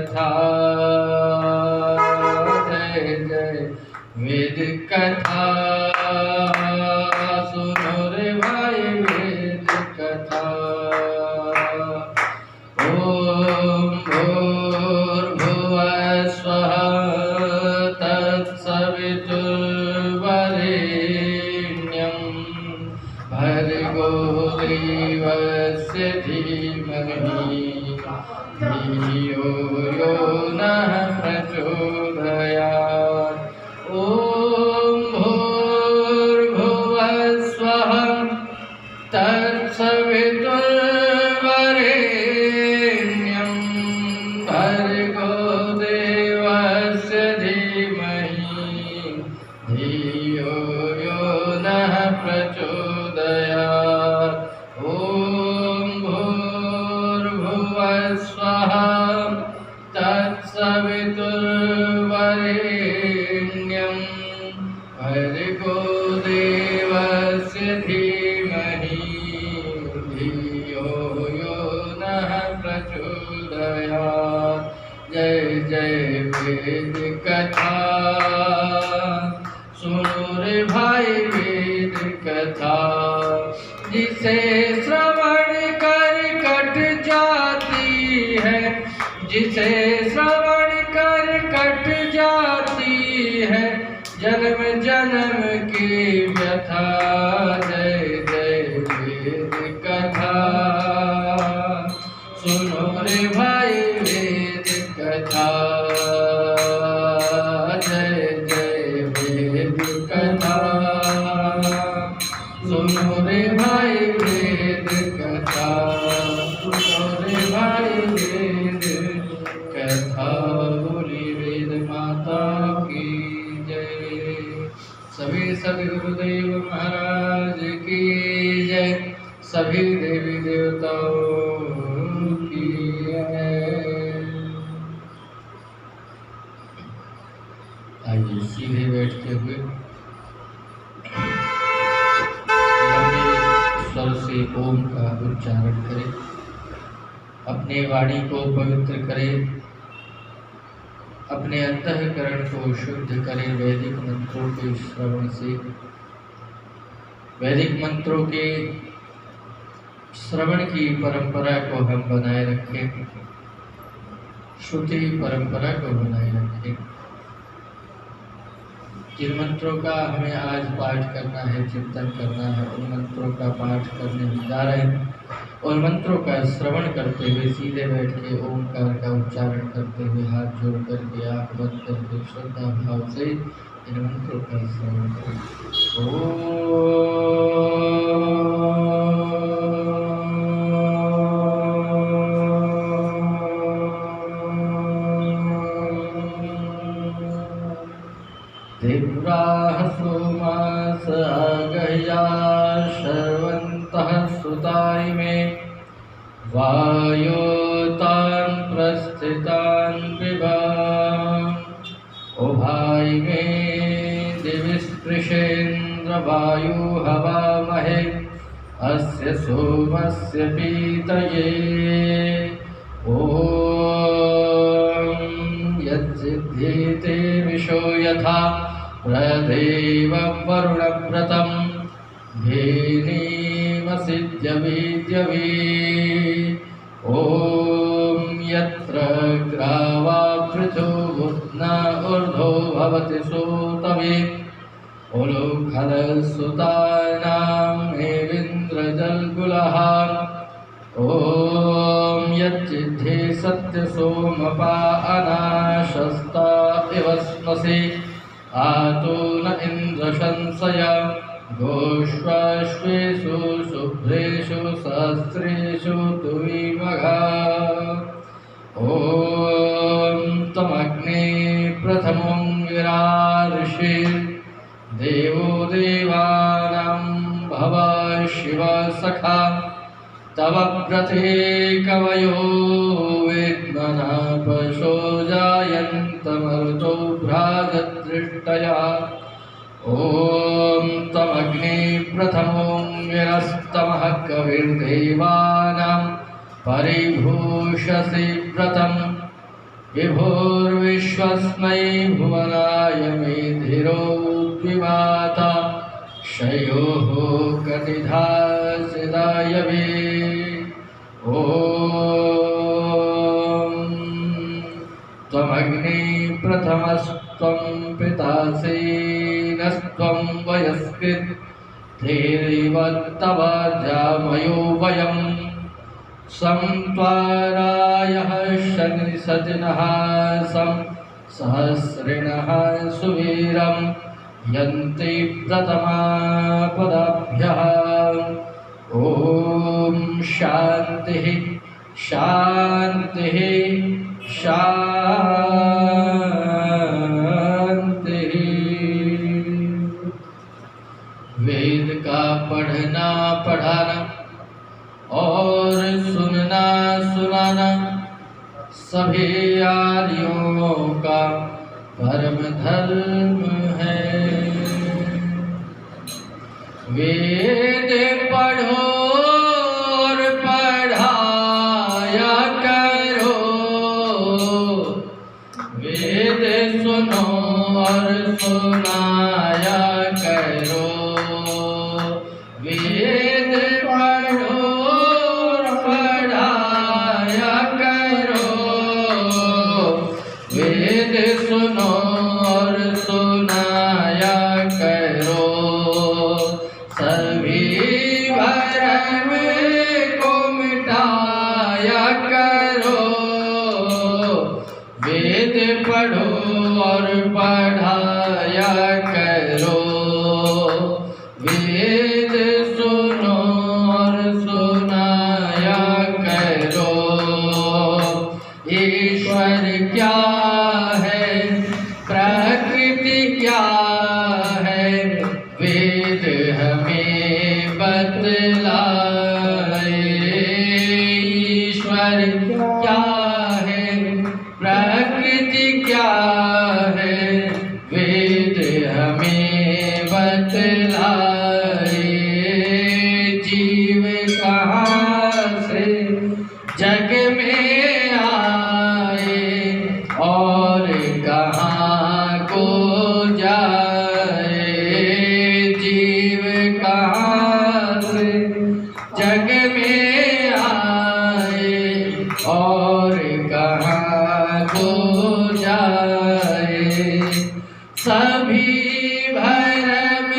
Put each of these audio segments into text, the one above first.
कथा, जय जय वेद कथा। सुनो रे भाई वेद कथा। ओम भूर्भुवः स्वः तत्सवितुर्वरेण्यं भर्गो देवस्य धीमहि धियो यो नः प्रचोदयात्। ओम भूर्भुवः स्वः तत्सवितुर्वरेण्यं भर्गो देवस्य धीमहि धियो यो नः प्रचोदयात्। ओम भूर्भुवः स्वः तत्सवितुर्वरेण्यं भर्गो देवस्य धीमहि धियो यो नः प्रचोदयात्। जय जय वेद कथा। सुनो रे भाई वेद कथा। जिसे श्रवण कर कट जाती है, जिसे श्रवण कर कट जाती है जन्म जन्म की व्यथा। जय जय वेद कथा। सुनो रे भाई वेद कथा। जय जय वेद कथा। सुनो रे भाई वेद कथा। सुनो रे भाई वेद कथा। बोली वेद माता की जय। सभी गुरुदेव महाराज की जय। सभी देवी देवताओं की जय। आइए सीधे बैठते हुए लंबे स्वर से ओम का उच्चारण करें। अपने वाणी को पवित्र करें, अपने अंतःकरण को शुद्ध करें। वैदिक मंत्रों के श्रवण से, वैदिक मंत्रों के श्रवण की परंपरा को हम बनाए रखें, श्रुति परंपरा को बनाए रखें। जिन मंत्रों का हमें आज पाठ करना है, चिंतन करना है, उन मंत्रों का पाठ करने जा रहे हैं। उन मंत्रों का श्रवण करते हुए सीधे बैठ के ओमकार का उच्चारण करते हुए हाथ जोड़ करके आँख बंद करके श्रद्धा भाव से इन मंत्रों का श्रवण करें। देव्राः सोमास आगह्या शर्वन्तः सुताय मे वायोतान् प्रस्थितान् पिबा। ओ भाई मे दिविस्पृशेन्द्र वायु हवामहे अस्य सोमस्य पीतये। ओम यच्चिद्धीते विशो यथा प्रदेवं वरुणव्रतं धेनीमसिद्ध्यवीद्यवी। ॐ यत्र ग्रावा पृथुवुत्ना ऊर्ध्वो भवति सूतवे। उलूखलसुतानां एविन्द्रजल्गुलः। ॐ यच्चिद्धि सत्यसोमपा अनाशस्ता इव स्मसि आतो न इन्द्रशंसय गोष्वाश्वेषु शुभ्रेषु सहस्रेषु तुविमघा। ॐ तमग्ने प्रथमं विरार्षे देवो देवानां भव शिव सखा। तव व्रते कवयो वेद्मना पशो जायन्तमरुतो भ्राजदृष्टया। ॐ तमग्ने प्रथमो विरस्तमः कविर्देवानां परिभूषसि व्रतम्। विभुर्विश्वस्मै भुवनाय मेधिरो द्विमाता शयोः कटिधा सिदायवे। ॐ त्वमग्नि प्रथमस्त्वं पितासि नस्त्वं वयस्कृत् धीरिवत्तव जामयो वयं सं त्वारायः शनिसजनः सं सहस्रिणः सुवीरं यन्ति प्रथमापदाभ्यः। ॐ शान्तिः शान्तिः शान्तिः। वेद का पढ़ना पढ़ाना और सुनना सुनाना सभी आर्यों का परम धर्म है। वेद पढ़ो और पढ़ाया करो, वेद सुनो और सुनाया करो। वेद पढ़ो और पढ़ाया करो, वेद सुनो और सुनाया करो। सभी भरम को मिटाया करो, वेद पढ़ो और पढ़ाया करो। वेद सुनो और सुनाया करो। ईश्वर क्या है, प्रकृति क्या है, वेद हमें बतलाए। ईश्वर क्या है, प्रकृति क्या है, वेद हमें बतलाए। जीव कहाँ से जग में आए और कहाँ को जाए। जीव कहाँ से जग में आए और कहाँ को जाए। सभी भरम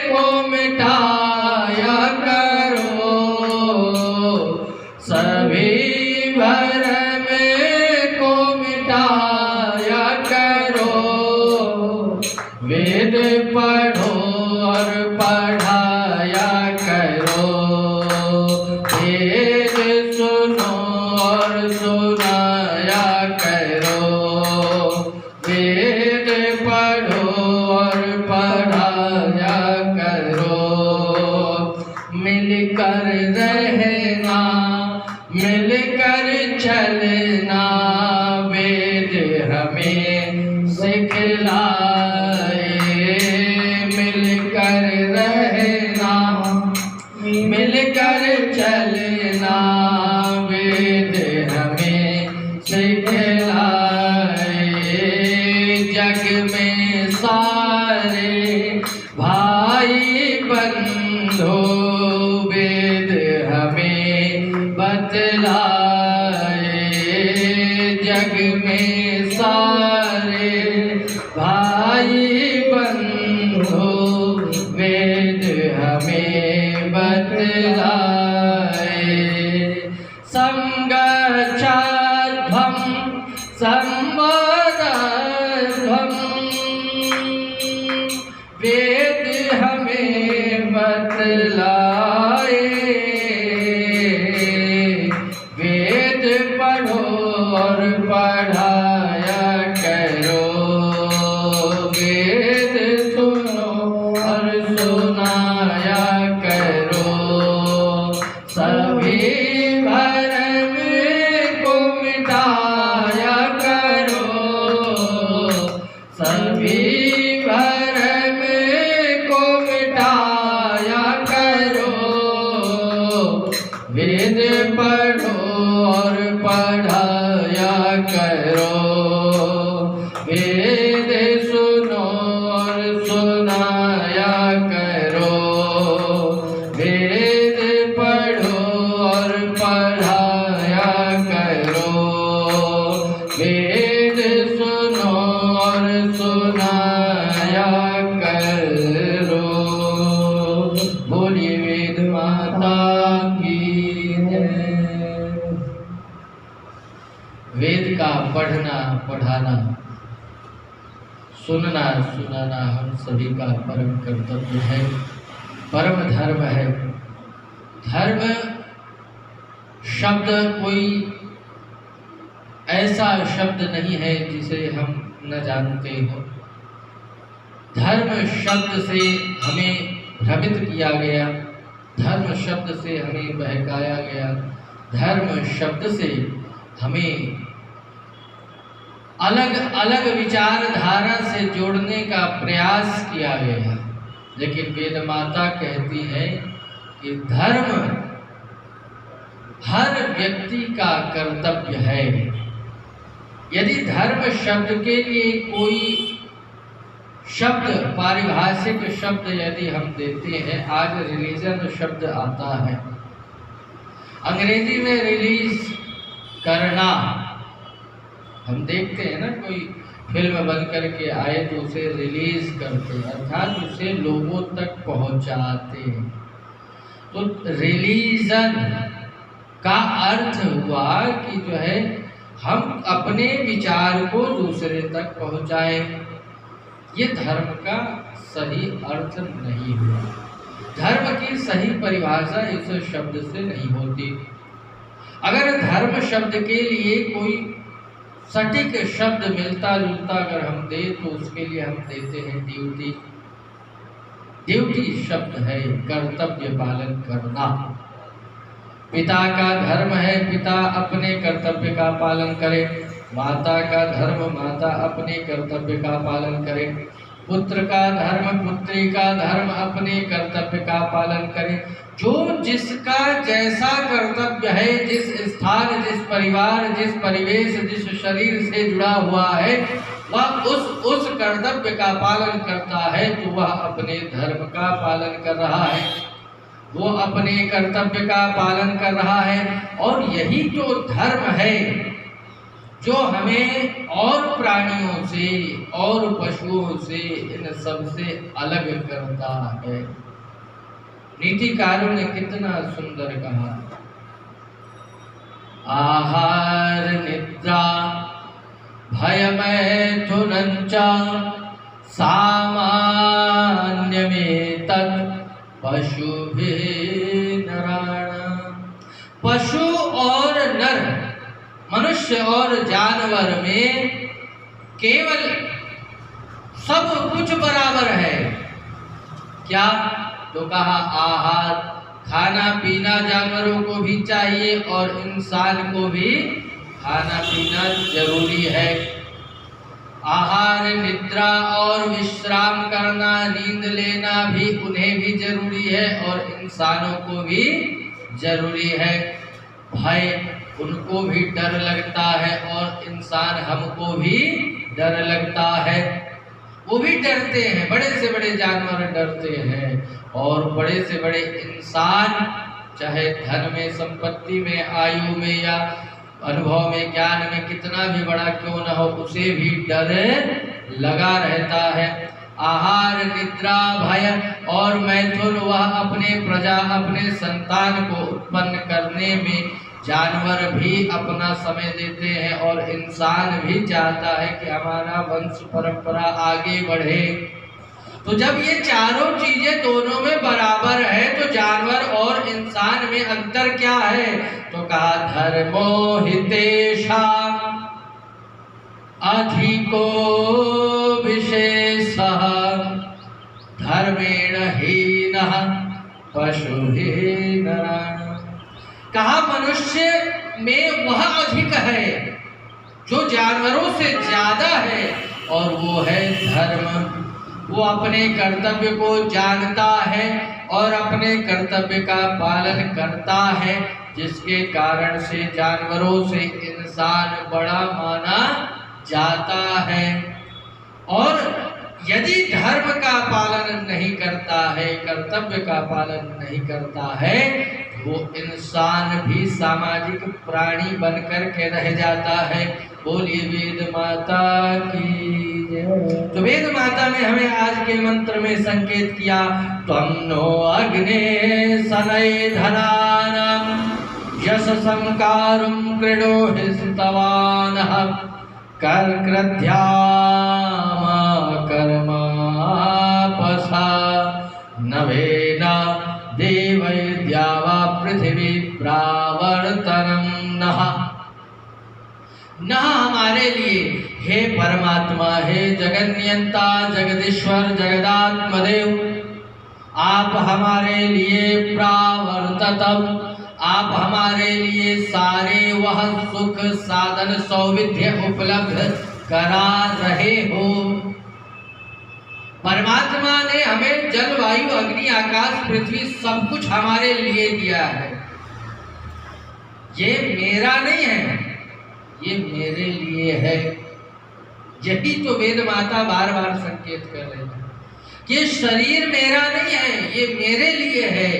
को मिटाया करो, सभी भरम को मिटाया करो। वेद पढ़ो और पढ़ाया करो, वेद सुनो और सुनाया करो। वेद पढ़ो और पढ़ाया करो। मिलकर रहना, मिलकर चलना, वेद हमें सिखलाए। मिलकर रहना, मिलकर चलना, वेद हमें सिखलाए। जग में सारे भाई बंधो, वेद हमें बतलाए। जग में सारे भाई बंधो, वेद हमें बतलाए। संगच्छध्वं संवदध्वं, वेद हमें बतलाए। वेद पढ़ो और पढ़ाया करो, वेद सुनो और सुनाया करो। सभी भरम को मिटाया करो, सभी भरम को मिटाया करो। वेद पढ़ो और पढ़ाया करो, वेद सुनो और सुनाया करो, वेद पढ़ो और पढ़ाया करो, वेद सुनो और सुनाया करो। बोलिए वेद माता की जय। वेद का पढ़ना पढ़ाना, सुनना सुनाना हम सभी का परम कर्तव्य है, परम धर्म है। धर्म शब्द कोई ऐसा शब्द नहीं है जिसे हम न जानते हो। धर्म शब्द से हमें भ्रमित किया गया, धर्म शब्द से हमें बहकाया गया, धर्म शब्द से हमें अलग अलग विचारधारा से जोड़ने का प्रयास किया गया। लेकिन वेद माता कहती है कि धर्म हर व्यक्ति का कर्तव्य है। यदि धर्म शब्द के लिए कोई शब्द, पारिभाषिक शब्द यदि हम देते हैं, आज रिलीजन शब्द आता है, अंग्रेजी में रिलीज करना। हम देखते हैं ना, कोई फिल्म बन कर के आए तो उसे रिलीज करते, अर्थात उसे लोगों तक पहुंचाते। तो रिलीजन का अर्थ हुआ कि जो है हम अपने विचार को दूसरे तक पहुंचाएं। ये धर्म का सही अर्थ नहीं हुआ। धर्म की सही परिभाषा इस शब्द से नहीं होती। अगर धर्म शब्द के लिए कोई सटीक शब्द मिलता जुलता अगर हम दे तो उसके लिए हम देते हैं ड्यूटी। ड्यूटी शब्द है कर्तव्य पालन करना। पिता का धर्म है पिता अपने कर्तव्य का पालन करे, माता का धर्म माता अपने कर्तव्य का पालन करे, पुत्र का धर्म पुत्री का धर्म अपने कर्तव्य का पालन करे। जो जिसका जैसा कर्तव्य है, जिस स्थान, जिस परिवार, जिस परिवेश, जिस शरीर से जुड़ा हुआ है, वह उस कर्तव्य का पालन करता है तो वह अपने धर्म का पालन कर रहा है, वो अपने कर्तव्य का पालन कर रहा है। और यही तो धर्म है जो हमें और प्राणियों से और पशुओं से इन सब से अलग करता है। नीतिकारों ने कितना सुंदर कहा, आहार निद्रा भयमैथुनञ्च सामान्यमेतत् पशुभिः नराणाम्। पशु और नर, मनुष्य और जानवर में केवल सब कुछ बराबर है। क्या? तो कहा आहार, खाना पीना जानवरों को भी चाहिए और इंसान को भी खाना पीना जरूरी है। आहार, निद्रा और विश्राम करना, नींद लेना भी उन्हें भी जरूरी है और इंसानों को भी जरूरी है। भय, उनको भी डर लगता है और इंसान हमको भी डर लगता है। वो भी डरते हैं, बड़े से बड़े जानवर डरते हैं और बड़े से बड़े इंसान, चाहे धन में, संपत्ति में, आयु में या अनुभव में, ज्ञान में कितना भी बड़ा क्यों न हो, उसे भी डर लगा रहता है। आहार, निद्रा, भय और मैथुन, वह अपने प्रजा, अपने संतान को उत्पन्न करने में जानवर भी अपना समय देते हैं और इंसान भी चाहता है कि हमारा वंश परंपरा आगे बढ़े। तो जब ये चारों चीजें दोनों में बराबर है तो जानवर और इंसान में अंतर क्या है? तो कहा धर्मो हितेषाम् अधिको विशेषः धर्मेण हीनः पशुभिः नराणाम्। कहा मनुष्य में वह अधिक है जो जानवरों से ज्यादा है और वो है धर्म। वो अपने कर्तव्य को जानता है और अपने कर्तव्य का पालन करता है। जिसके कारण से जानवरों से इंसान बड़ा माना जाता है। और यदि धर्म का पालन नहीं करता है, कर्तव्य का पालन नहीं करता है, वो इंसान भी सामाजिक प्राणी बनकर के रह जाता है। बोलिए वेद माता की जय। तो वेद माता ने हमें आज के मंत्र में संकेत किया, त्वं नो अग्ने सनय धनानां यशसंकारुं क्रीडोहि स्तवानः कर्क्रध्यामा कर्मापसा नवेना देवैर्द्या वा पृथिवी प्रावर्तनं नः। नः हमारे लिए, हे परमात्मा, हे जगन्नियंता, जगदीश्वर, जगदात्मदेव, आप हमारे लिए प्रावर्ततम, आप हमारे लिए सारे वह सुख साधन सौविध्य उपलब्ध करा रहे हो। परमात्मा ने हमें जल वायु अग्नि आकाश पृथ्वी सब कुछ हमारे लिए दिया है। ये मेरा नहीं है, ये मेरे लिए है। यही तो वेद माता बार बार संकेत कर रहे हैं कि शरीर मेरा नहीं है, ये मेरे लिए है।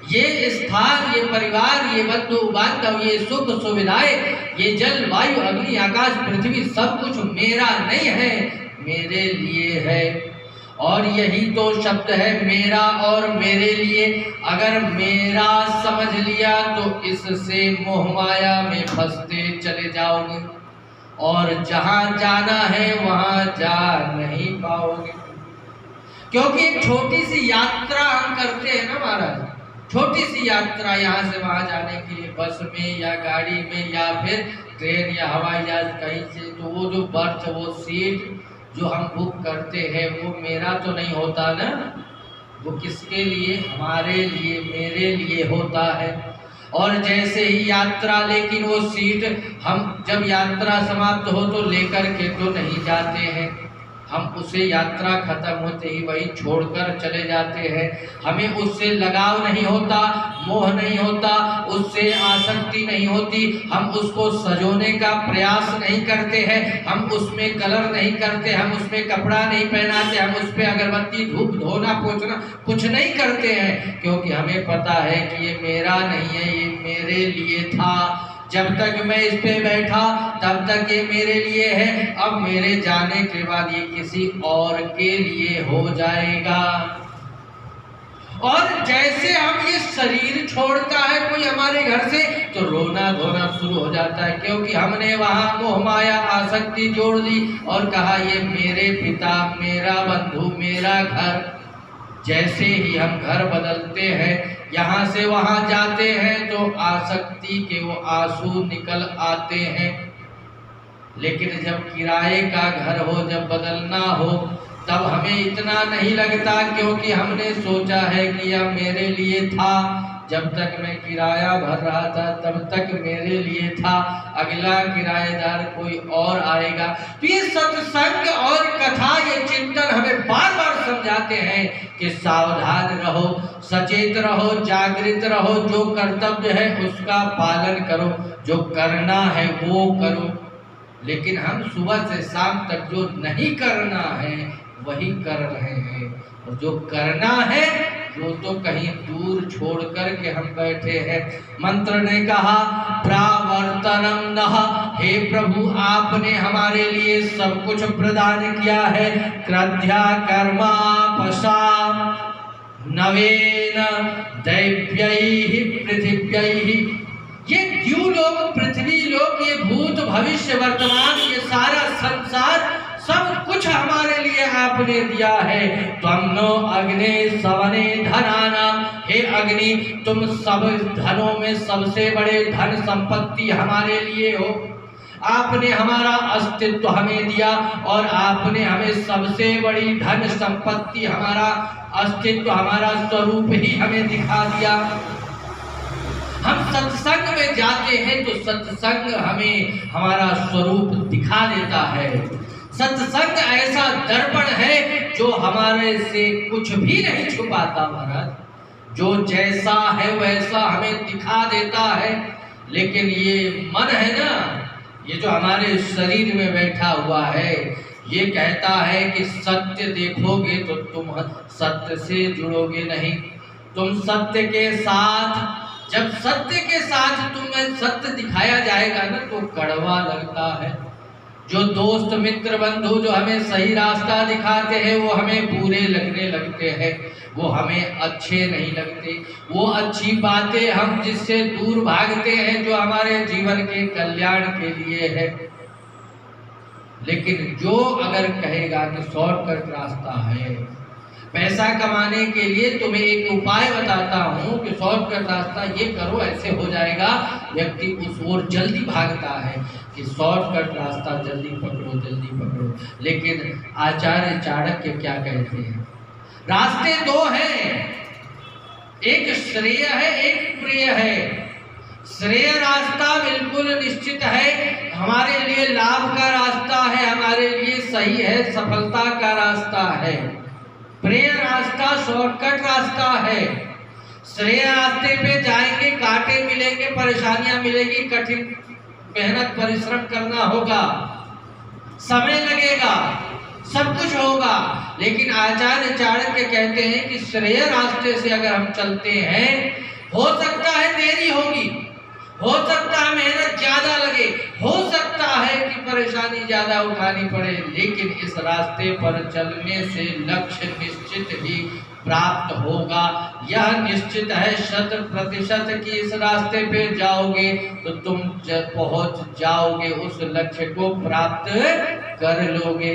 ये स्थान, ये परिवार, ये बंधु बांधव, ये सुख सुविधाएं, ये जल वायु अग्नि आकाश पृथ्वी सब कुछ मेरा नहीं है, मेरे लिए है। और यही तो शब्द है मेरा और मेरे लिए। अगर मेरा समझ लिया तो इससे मोह माया में फंसते चले जाओगे और जहां जाना है वहां जा नहीं पाओगे। क्योंकि एक छोटी सी यात्रा हम करते हैं ना महाराज, छोटी सी यात्रा यहाँ से वहाँ जाने के लिए, बस में या गाड़ी में या फिर ट्रेन या हवाई जहाज कहीं से, तो वो जो बर्थ, वो सीट जो हम बुक करते हैं वो मेरा तो नहीं होता ना, वो किसके लिए? हमारे लिए, मेरे लिए होता है। और जैसे ही यात्रा, लेकिन वो सीट हम जब यात्रा समाप्त हो तो लेकर के तो नहीं जाते हैं, हम उसे यात्रा खत्म होते ही वही छोड़कर चले जाते हैं। हमें उससे लगाव नहीं होता, मोह नहीं होता, उससे आसक्ति नहीं होती, हम उसको सजोने का प्रयास नहीं करते हैं, हम उसमें कलर नहीं करते, हम उसमें कपड़ा नहीं पहनाते, हम उस पर अगरबत्ती धूप धोना पोछना कुछ नहीं करते हैं, क्योंकि हमें पता है कि ये मेरा नहीं है, ये मेरे लिए था। जब तक मैं इस पे बैठा तब तक ये मेरे लिए है, अब मेरे जाने के बाद ये किसी और के लिए हो जाएगा। और जैसे हम ये शरीर छोड़ता है कोई हमारे घर से तो रोना धोना शुरू हो जाता है, क्योंकि हमने वहां मोह माया आसक्ति जोड़ दी और कहा ये मेरे पिता, मेरा बंधु, मेरा घर। जैसे ही हम घर बदलते हैं, यहाँ से वहाँ जाते हैं, तो आसक्ति के वो आंसू निकल आते हैं। लेकिन जब किराए का घर हो, जब बदलना हो, तब हमें इतना नहीं लगता, क्योंकि हमने सोचा है कि यह मेरे लिए था। जब तक मैं किराया भर रहा था तब तक मेरे लिए था, अगला किराएदार कोई और आएगा। तो ये सत्संग और कथा, ये चिंतन हमें बार बार समझाते हैं कि सावधान रहो, सचेत रहो, जागृत रहो, जो कर्तव्य है उसका पालन करो, जो करना है वो करो। लेकिन हम सुबह से शाम तक जो नहीं करना है वही कर रहे हैं, और जो करना है वो तो कहीं दूर छोड़ कर के हम बैठे हैं। मंत्र ने कहा प्रावर्तनम नः, हे प्रभु आपने हमारे लिए सब कुछ प्रदान किया है। क्रध्या कर्मा पशा नवेन दैव्यैः पृथिव्यैः, ये द्युलोक, पृथ्वी लोक, ये भूत भविष्य वर्तमान, ये सारा संसार सब कुछ हमारे लिए आपने दिया है। त्वं नो अग्ने सवने धनानां, हे अग्नि तुम सब धनों में सबसे बड़े धन संपत्ति हमारे लिए हो। आपने हमारा अस्तित्व हमें दिया और आपने हमें सबसे बड़ी धन संपत्ति, हमारा अस्तित्व, हमारा स्वरूप ही हमें दिखा दिया। हम सत्संग में जाते हैं तो सत्संग हमें हमारा स्वरूप दिखा देता है। सत्संग ऐसा दर्पण है जो हमारे से कुछ भी नहीं छुपाता महाराज। जो जैसा है वैसा हमें दिखा देता है, लेकिन ये मन है ना, ये जो हमारे शरीर में बैठा हुआ है, ये कहता है कि सत्य देखोगे तो तुम सत्य से जुड़ोगे नहीं। तुम सत्य के साथ, जब सत्य के साथ तुम्हें सत्य दिखाया जाएगा ना तो कड़वा लगता है। जो दोस्त मित्र बंधु जो हमें सही रास्ता दिखाते हैं वो हमें बुरे लगने लगते हैं, वो हमें अच्छे नहीं लगते। वो अच्छी बातें हम जिससे दूर भागते हैं जो हमारे जीवन के कल्याण के लिए है। लेकिन जो अगर कहेगा कि शॉर्टकट रास्ता है, पैसा कमाने के लिए तुम्हें एक उपाय बताता हूँ कि शॉर्टकट रास्ता ये करो ऐसे हो जाएगा, व्यक्ति उस ओर जल्दी भागता है कि शॉर्टकट रास्ता जल्दी पकड़ो जल्दी पकड़ो। लेकिन आचार्य चाणक्य क्या कहते हैं? रास्ते दो हैं, एक श्रेय है एक प्रिय है। श्रेय रास्ता बिल्कुल निश्चित है, हमारे लिए लाभ का रास्ता है, हमारे लिए सही है, सफलता का रास्ता है। प्रिय रास्ता शॉर्टकट रास्ता है। श्रेय रास्ते पे जाएंगे, कांटे मिलेंगे, परेशानियां मिलेगी, कठिन मेहनत परिश्रम करना होगा, समय लगेगा, सब कुछ होगा। लेकिन आचार्य चाणक्य कहते हैं कि श्रेय रास्ते से अगर हम चलते हैं, हो सकता है देरी होगी, हो सकता है मेहनत ज्यादा लगे, हो सकता है कि परेशानी ज्यादा उठानी पड़े, लेकिन इस रास्ते पर चलने से लक्ष्य निश्चित ही प्राप्त होगा। यह निश्चित है 100% कि इस रास्ते पे जाओगे तो तुम पहुंच जाओगे, उस लक्ष्य को प्राप्त कर लोगे।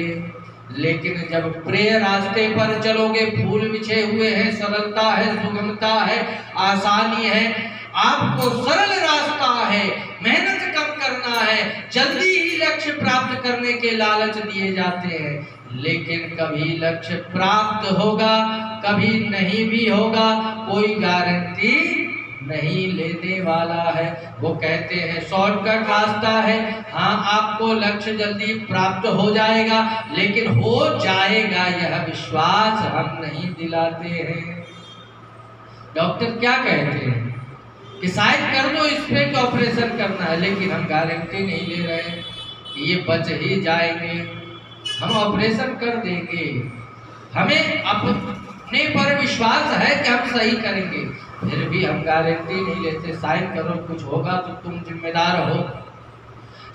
लेकिन जब प्रिय रास्ते पर चलोगे, फूल बिछे हुए हैं, सरलता है, सुगमता है, आसानी है, आपको सरल रास्ता है, मेहनत कम करना है, जल्दी ही लक्ष्य प्राप्त करने के लालच दिए जाते हैं। लेकिन कभी लक्ष्य प्राप्त होगा, कभी नहीं भी होगा, कोई गारंटी नहीं लेने वाला है। वो कहते हैं शॉर्टकट रास्ता है, हाँ आपको लक्ष्य जल्दी प्राप्त हो जाएगा, लेकिन हो जाएगा यह विश्वास हम नहीं दिलाते हैं। डॉक्टर क्या कहते हैं कि शायद कर दो इस पे कि ऑपरेशन करना है, लेकिन हम गारंटी नहीं ले रहे कि ये बच ही जाएंगे, हम ऑपरेशन कर देंगे, हमें अपने पर विश्वास है कि हम सही करेंगे, फिर भी हम गारंटी नहीं लेते। शायद करो कुछ होगा तो तुम जिम्मेदार हो।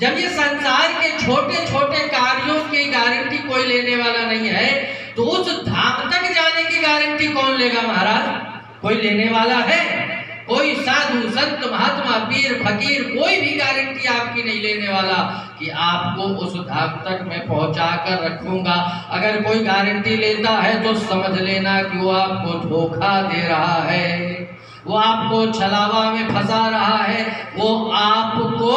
जब ये संसार के छोटे छोटे कार्यों की गारंटी कोई लेने वाला नहीं है, तो उस धाम तक जाने की गारंटी कौन लेगा महाराज? कोई लेने वाला है? कोई साधु संत महात्मा पीर फकीर कोई भी गारंटी आपकी नहीं लेने वाला कि आपको उस धाम तक मैं पहुंचा कर रखूंगा। अगर कोई गारंटी लेता है तो समझ लेना कि वो आपको धोखा दे रहा है, वो आपको छलावा में फंसा रहा है, वो आपको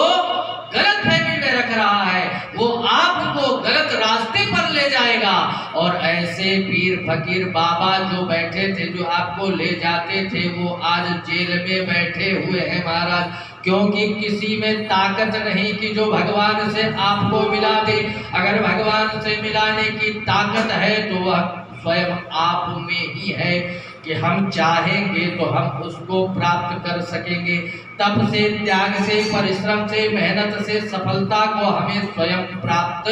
गलतफहमी में रख रहा है, वो आपको गलत रास्ते पर ले जाएगा। और ऐसे पीर फकीर बाबा जो बैठे थे, जो आपको ले जाते थे, वो आज जेल में बैठे हुए हैं महाराज, क्योंकि किसी में ताकत नहीं कि जो भगवान से आपको मिला दे। अगर भगवान से मिलाने की ताकत है तो वह स्वयं आप में ही है कि हम चाहेंगे तो हम उसको प्राप्त कर सकेंगे। तप से, त्याग से, परिश्रम से, मेहनत से सफलता को हमें स्वयं प्राप्त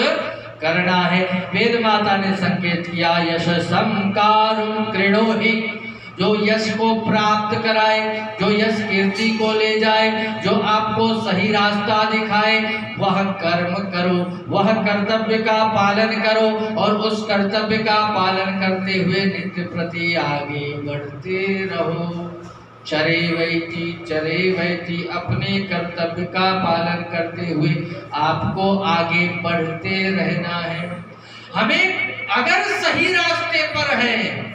करना है। वेद माता ने संकेत किया यशसं कारुं कृणोहि, जो यश को प्राप्त कराए, जो यश कीर्ति को ले जाए, जो आपको सही रास्ता दिखाए, वह कर्म करो, वह कर्तव्य का पालन करो और उस कर्तव्य का पालन करते हुए नित्य प्रति आगे बढ़ते रहो। चरे वैति, अपने कर्तव्य का पालन करते हुए आपको आगे बढ़ते रहना है। हमें अगर सही रास्ते पर है,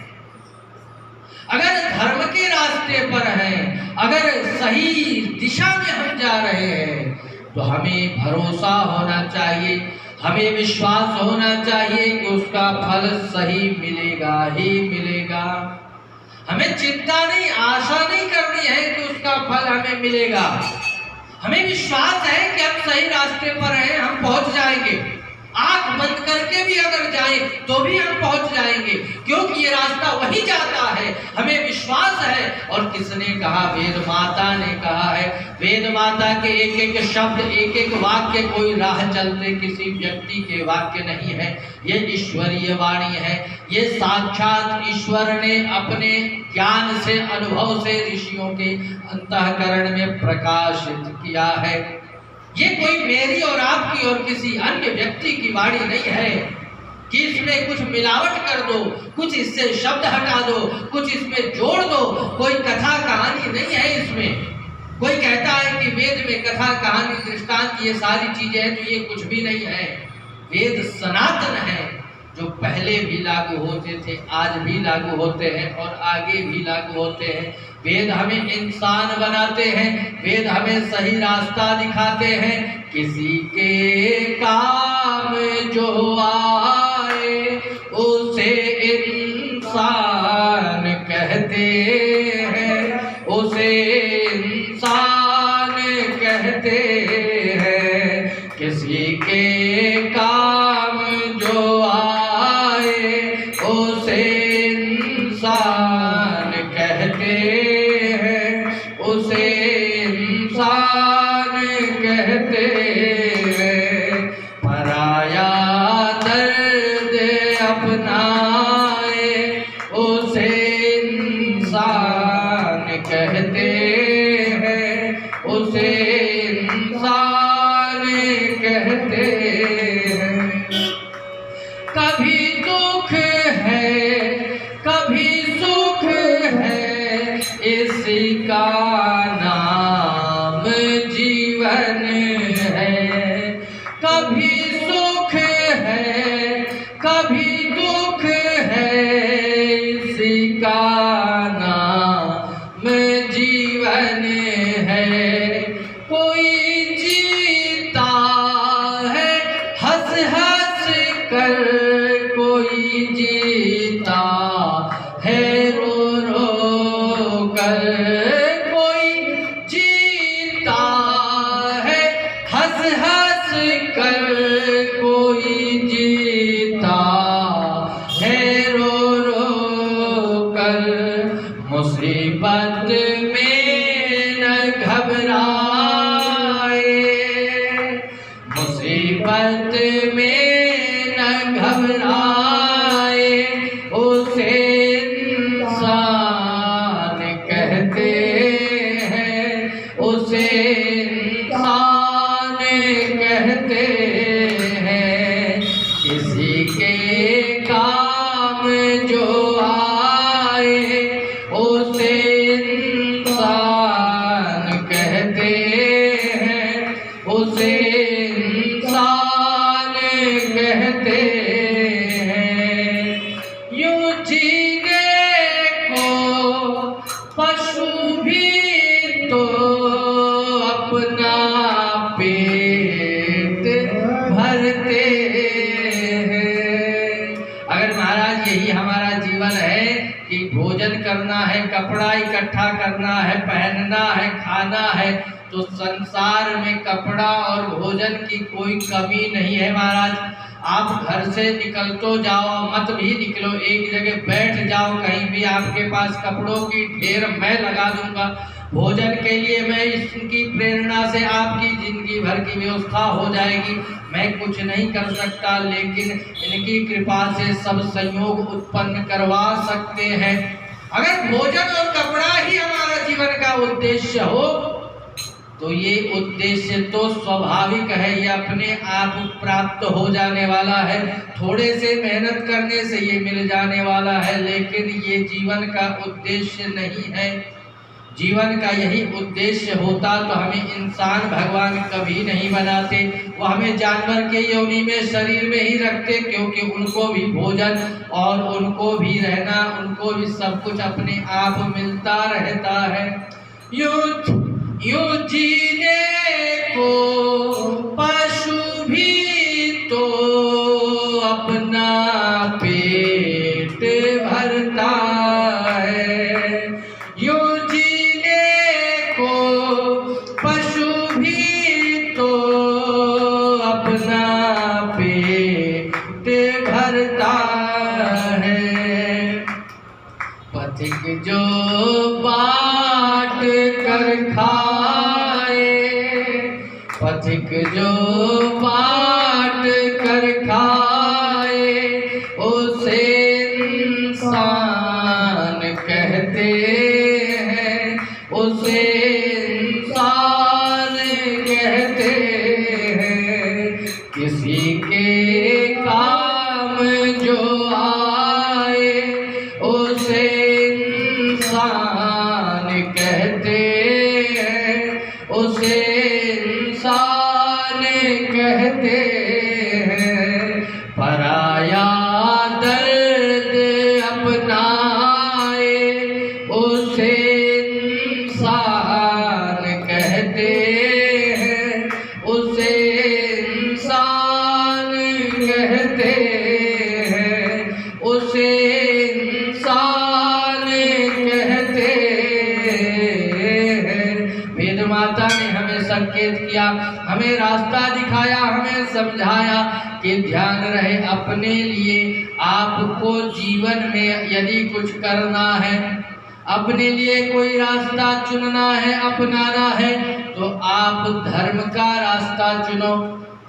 अगर धर्म के रास्ते पर हैं, अगर सही दिशा में हम जा रहे हैं, तो हमें भरोसा होना चाहिए, हमें विश्वास होना चाहिए कि उसका फल सही मिलेगा ही मिलेगा। हमें चिंता नहीं, आशा नहीं करनी है कि उसका फल हमें मिलेगा। हमें विश्वास है कि हम सही रास्ते पर हैं, हम पहुंच जाएंगे। आंख बंद करके भी अगर जाएं तो भी हम पहुंच जाएंगे, क्योंकि ये रास्ता वही जाता है, हमें विश्वास है। और किसने कहा? वेद माता ने कहा है। वेद माता के एक एक शब्द, एक एक वाक्य कोई राह चलते किसी व्यक्ति के वाक्य नहीं है, ये ईश्वरीय वाणी है। ये साक्षात ईश्वर ने अपने ज्ञान से, अनुभव से ऋषियों के अंतःकरण में प्रकाशित किया है। ये कोई मेरी और आपकी और किसी अन्य व्यक्ति की वाणी नहीं है कि इसमें कुछ मिलावट कर दो, कुछ इससे शब्द हटा दो, कुछ इसमें जोड़ दो। कोई कथा कहानी नहीं है इसमें। कोई कहता है कि वेद में कथा कहानी दृष्टांत ये सारी चीजें हैं, तो ये कुछ भी नहीं है। वेद सनातन है, जो पहले भी लागू होते थे, आज भी लागू होते हैं और आगे भी लागू होते हैं। वेद हमें इंसान बनाते हैं, वेद हमें सही रास्ता दिखाते हैं। किसी के काम जो आए उसे इंसान कहते हैं, उसे इंसान कहते हैं। किसी के काम जो आए उसे इंसान कहते हैं, उसे इंसान कहते हैं। पराया दर्द अपनाए उसे इंसान कहते हैं, उसे इंसान कहते हैं। कभी दुख है, कभी सुख है, इसी का नाम जीवन है। कभी सुख है, कभी दुख है, इसी का नाम जीवन है। कोई जीता है हंस हंस कर, कोई जीता है रो रो कर। कोई जीता है हंस हंस कर, कोई जीता है रो रो कर। मुसीबत में न घबराए, मुसीबत में न घबराए, उसे इंसान कहते हैं, उसे इंसान कहते हैं। किसी के काम जो आए उसे इंसान कहते हैं, उसे इंसान कहते हैं। यूं जीने को पशु भी तो अपना पेट भरते हैं। अगर महाराज यही हमारा जीवन है कि भोजन करना है, कपड़ा इकट्ठा करना है, पहनना है, खाना है, तो संसार में कपड़ा और भोजन की कोई कमी नहीं है महाराज। आप घर से निकल तो जाओ, मत भी निकलो, एक जगह बैठ जाओ कहीं भी, आपके पास कपड़ों की ढेर मैं लगा दूंगा। भोजन के लिए मैं इसकी प्रेरणा से आपकी जिंदगी भर की व्यवस्था हो जाएगी। मैं कुछ नहीं कर सकता, लेकिन इनकी कृपा से सब संयोग उत्पन्न करवा सकते हैं। अगर भोजन और कपड़ा ही हमारा जीवन का उद्देश्य हो, तो ये उद्देश्य तो स्वाभाविक है, ये अपने आप प्राप्त हो जाने वाला है। थोड़े से मेहनत करने से ये मिल जाने वाला है, लेकिन ये जीवन का उद्देश्य नहीं है। जीवन का यही उद्देश्य होता तो हमें इंसान भगवान कभी नहीं बनाते, वो हमें जानवर के योनि में शरीर में ही रखते, क्योंकि उनको भी भोजन और उनको भी रहना, उनको भी सब कुछ अपने आप मिलता रहता है। यूं जीने को पशु भी तो अपना पेट भरता है। यूं पशु भी तो अपना पेट भरता जो बाँट कर खाए, पथिक जो बाँट कर खाए, उसे इंसान कहते हैं, उसे इंसान कहते हैं। किसी के काम जो आए, उसे इंसान कहते हैं, उसे इंसान कहते हैं। पराया दर्द अपनाए, उसे इंसान कहते हैं, उसे इंसान कहते हैं, उसे इंसान कहते हैं। वेद माता ने हमें संकेत किया, हमें रास्ता दिखाया, हमें समझाया कि ध्यान रहे अपने लिए। आपको जीवन में यदि कुछ करना है, अपने लिए कोई रास्ता चुनना है, अपनाना है, तो आप धर्म का रास्ता चुनो,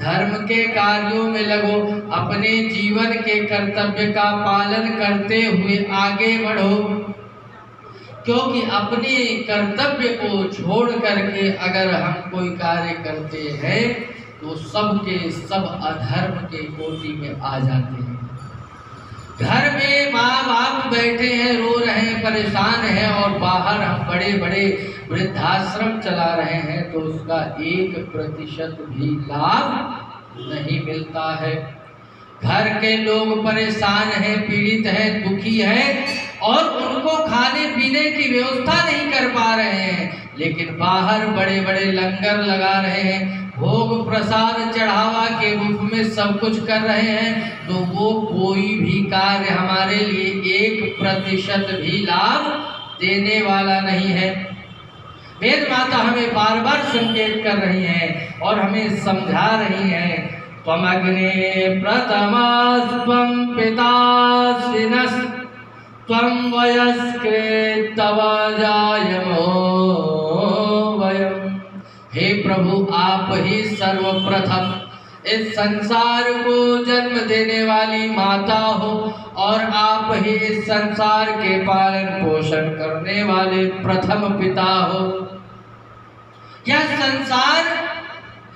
धर्म के कार्यों में लगो, अपने जीवन के कर्तव्य का पालन करते हुए आगे बढ़ो। क्योंकि अपने कर्तव्य को छोड़ करके अगर हम कोई कार्य करते हैं तो सब के सब अधर्म के कोटि में आ जाते हैं। घर में माँ बाप बैठे हैं, रो रहे हैं, परेशान हैं, और बाहर हम बड़े बड़े वृद्धाश्रम चला रहे हैं तो उसका 1% भी लाभ नहीं मिलता है। घर के लोग परेशान हैं, पीड़ित हैं, दुखी हैं, और उनको खाने पीने की व्यवस्था नहीं कर पा रहे हैं, लेकिन बाहर बड़े बड़े लंगर लगा रहे हैं, भोग प्रसाद चढ़ावा के रूप में सब कुछ कर रहे हैं, तो वो कोई भी कार्य हमारे लिए 1% भी लाभ देने वाला नहीं है। वेद माता हमें बार बार संकेत कर रही हैं और हमें समझा रही हैं। त्वमग्ने प्रथमास्त्वं पितासिनस् त्वं वयस्कृ तव जायमो वयम्। हे प्रभु, आप ही सर्वप्रथम इस संसार को जन्म देने वाली माता हो, और आप ही इस संसार के पालन पोषण करने वाले प्रथम पिता हो। यह संसार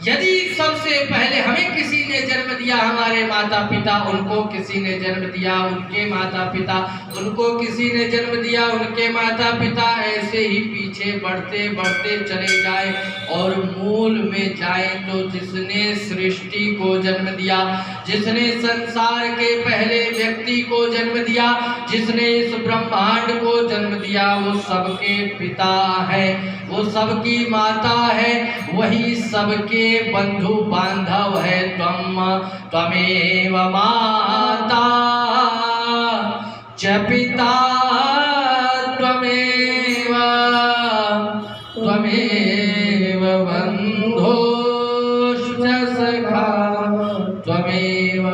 यदि सबसे पहले हमें किसी ने जन्म दिया, हमारे माता पिता, उनको किसी ने जन्म दिया, उनके माता पिता, उनको किसी ने जन्म दिया, उनके माता पिता, ऐसे ही पीछे बढ़ते बढ़ते चले जाए और मूल में जाए तो जिसने सृष्टि को जन्म दिया, जिसने संसार के पहले व्यक्ति को जन्म दिया, जिसने इस ब्रह्मांड को जन्म दिया, वो सबके पिता है, वो सबकी माता है, वही सबके बंधु बांधव है। त्वमेव माता च पिता त्वमेव बंधुश्च सखा त्वमेव।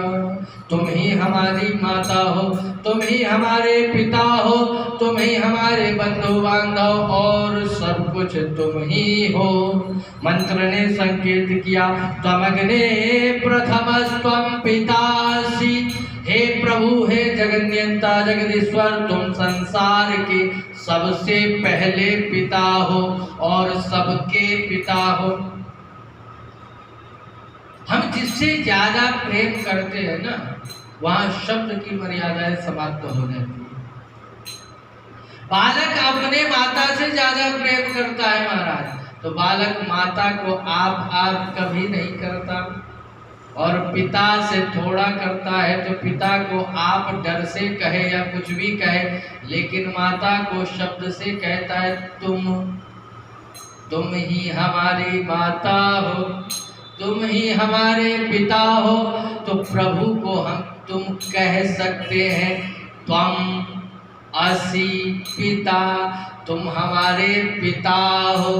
तुम ही हमारी माता हो, तुम ही हमारे पिता हो, तुम ही हमारे बंधु बांधव, और सब कुछ तुम ही हो। मंत्र ने संकेत किया, त्वमग्ने प्रथमस्त्वं पितासि। हे प्रभु, हे जगन्नियंता जगदीश्वर, तुम संसार के सबसे पहले पिता हो और सबके पिता हो। हम जिससे ज्यादा प्रेम करते हैं ना, वहां शब्द की मर्यादाएं समाप्त हो जाती है। बालक अपने माता से ज्यादा प्रेम करता है महाराज, तो बालक माता को आप कभी नहीं करता, और पिता से थोड़ा करता है तो पिता को आप डर से कहे या कुछ भी कहे, लेकिन माता को शब्द से कहता है तुम ही हमारी माता हो, तुम ही हमारे पिता हो। तो प्रभु को हम तुम कह सकते हैं, त्वम असि पिता, तुम हमारे पिता हो।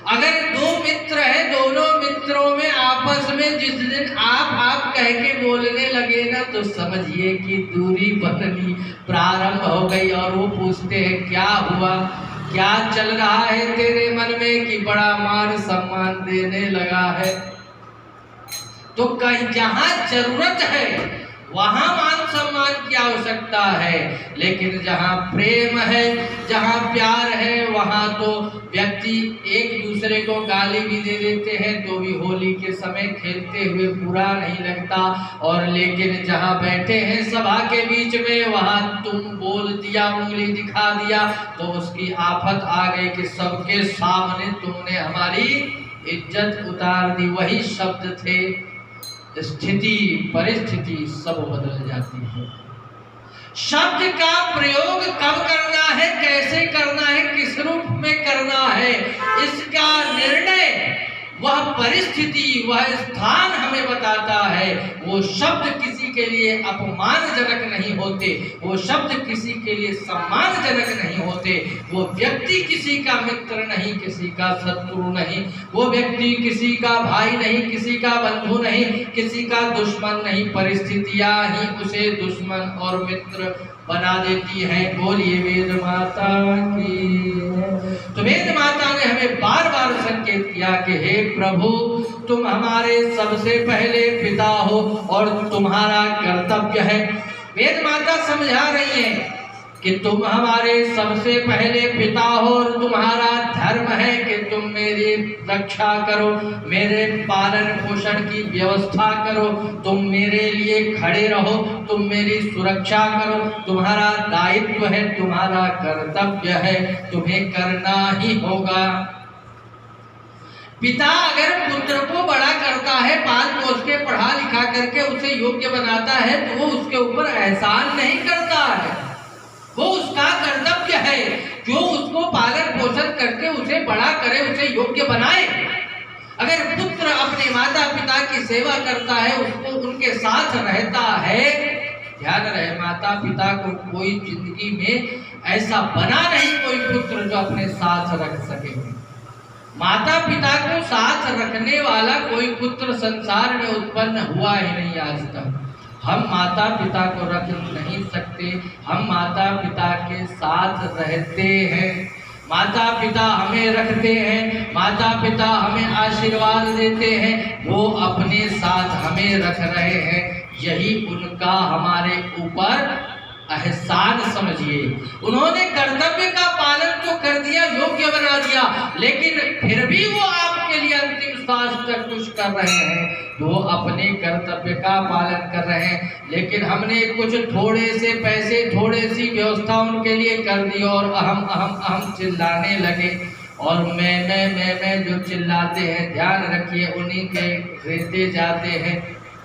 अगर दो मित्र हैं, दोनों मित्रों में आपस में जिस दिन आप कह के बोलने लगे ना, तो समझिए कि दूरी बननी प्रारंभ हो गई। और वो पूछते हैं क्या हुआ, क्या चल रहा है तेरे मन में कि बड़ा मान सम्मान देने लगा है। तो कहीं जहां जरूरत है वहां मान सम्मान की आवश्यकता है, लेकिन जहां प्रेम है, जहां प्यार है, वहां तो व्यक्ति एक दूसरे को गाली भी दे देते हैं तो भी होली के समय खेलते हुए बुरा नहीं लगता। और लेकिन जहां बैठे हैं सभा के बीच में, वहां तुम बोल दिया, उंगली दिखा दिया तो उसकी आफत आ गई कि सबके सामने तुमने हमारी इज्जत उतार दी। वही शब्द थे, स्थिति परिस्थिति सब बदल जाती है। शब्द का प्रयोग कब करना है, कैसे करना है, किस रूप में करना है, इसका निर्णय वह परिस्थिति, वह स्थान हमें बताता है। वो शब्द किसी के लिए अपमानजनक नहीं होते, वो शब्द किसी के लिए सम्मानजनक नहीं होते, वो व्यक्ति किसी का मित्र नहीं, किसी का शत्रु नहीं, वो व्यक्ति किसी का भाई नहीं, किसी का बंधु नहीं, किसी का दुश्मन नहीं। परिस्थितियां ही उसे दुश्मन और मित्र बना देती है। बोलिए वेद माता की। तो वेद माता ने हमें बार बार संकेत किया कि हे प्रभु, तुम हमारे सबसे पहले पिता हो और तुम्हारा कर्तव्य है। वेद माता समझा रही है कि तुम हमारे सबसे पहले पिता हो और तुम्हारा धर्म है कि तुम मेरी रक्षा करो, मेरे पालन पोषण की व्यवस्था करो, तुम मेरे लिए खड़े रहो, तुम मेरी सुरक्षा करो। तुम्हारा दायित्व है, तुम्हारा कर्तव्य है, तुम्हें करना ही होगा। पिता अगर पुत्र को बड़ा करता है, पाल पोस के पढ़ा लिखा करके उसे योग्य बनाता है, तो वो उसके ऊपर एहसान नहीं करता है, वो उसका कर्तव्य है जो उसको पालन पोषण करके उसे बड़ा करे, उसे योग्य बनाए। अगर पुत्र अपने माता पिता की सेवा करता है, उसको उनके साथ रहता है, ध्यान रहे माता पिता को कोई जिंदगी में ऐसा बना नहीं कोई पुत्र जो अपने साथ रख सके। माता पिता को साथ रखने वाला कोई पुत्र संसार में उत्पन्न हुआ ही नहीं आज तक। हम माता पिता को रख नहीं सकते, हम माता पिता के साथ रहते हैं, माता पिता हमें रखते हैं, माता पिता हमें आशीर्वाद देते हैं, वो अपने साथ हमें रख रहे हैं। यही उनका हमारे ऊपर एहसान समझिए। उन्होंने कर्तव्य का पालन तो कर दिया, योग्य बना दिया, लेकिन फिर भी वो आपके लिए अंतिम सांस तक कुछ कर रहे हैं, तो वो अपने कर्तव्य का पालन कर रहे हैं। लेकिन हमने कुछ थोड़े से पैसे, थोड़े सी व्यवस्था उनके लिए कर दी और अहम अहम अहम चिल्लाने लगे। और मैं जो चिल्लाते हैं, ध्यान रखिए उन्हीं के रहते जाते हैं,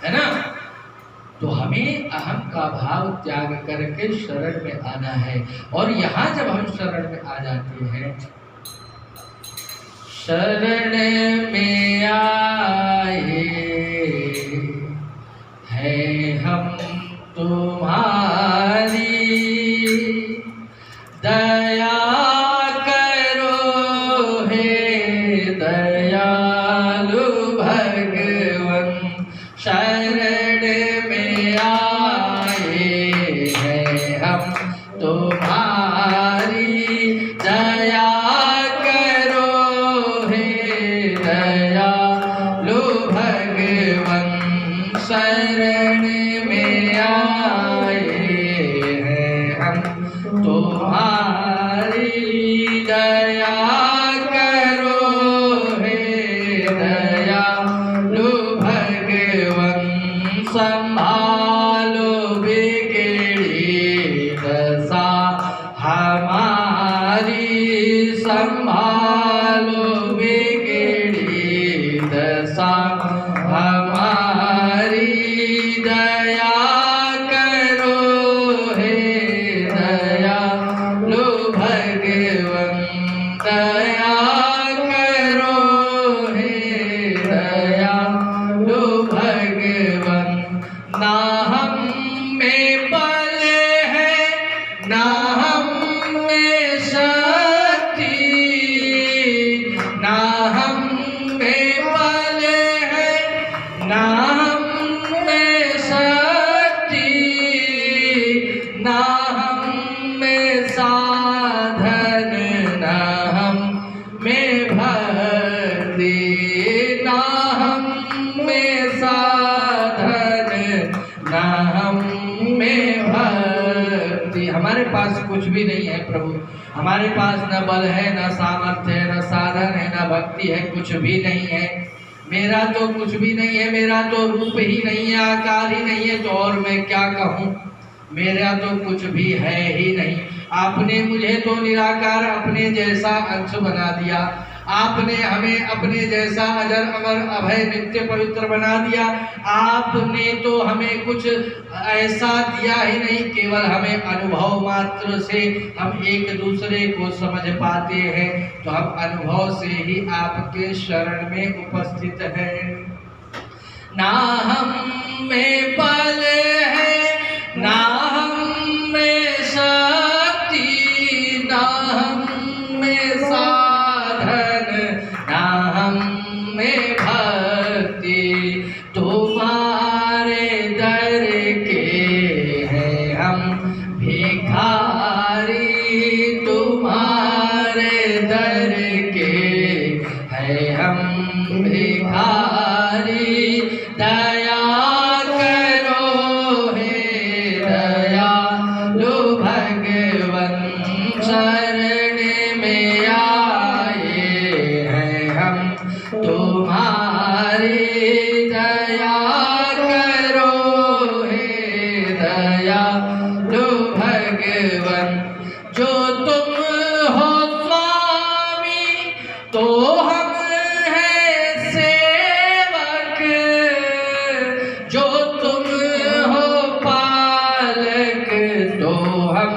है ना। तो हमें अहम का भाव त्याग करके शरण में आना है। और यहाँ जब हम शरण में आ जाते हैं, शरण में आए हैं हम तुम्हारी, दया करो हे दयालु भगवन। शरण में आए हैं हम तुम्हारी, दया शरण में आए हैं हम तुम्हारी, दया करो हे दयालु भगवन। संभालो बिगड़ी दशा हमारी, संभालो बिगड़ी दशा हमारी, दया करो हे दयालु भगवन। दया करो हे दयालु भगवन। ना हम में बल है, ना हम में शक्ति, ना ना हम में साधन ना हम में भक्ति, ना हम में साधन ना हम में भक्ति। हमारे पास कुछ भी नहीं है प्रभु, हमारे पास न बल है, न सामर्थ्य है, न साधन है, न भक्ति है, कुछ भी नहीं है। मेरा तो कुछ भी नहीं है, मेरा तो रूप ही नहीं है, आकार ही नहीं है, तो और मैं क्या कहूँ। मेरा तो कुछ भी है ही नहीं। आपने मुझे तो निराकार अपने जैसा अंश बना दिया, आपने हमें अपने जैसा अजर अमर अभय नित्य पवित्र बना दिया। आपने तो हमें कुछ ऐसा दिया ही नहीं, केवल हमें अनुभव मात्र से हम एक दूसरे को समझ पाते हैं, तो हम अनुभव से ही आपके शरण में उपस्थित हैं। ना हम में बल है, ना हम में शक्ति, ना हम में साधन, ना हम में भक्ति, तुम्हारे दर के हैं हम भिखारी, तुम्हारे दर के हैं हम भिखारी। दया करो हे दयालु भगवन, शरण में आए हैं हम तुम्हारी। दया करो हे दयालु भगवन, जो तुम हो स्वामी तो हम हैं सेवक, जो तुम हो पालक तो हम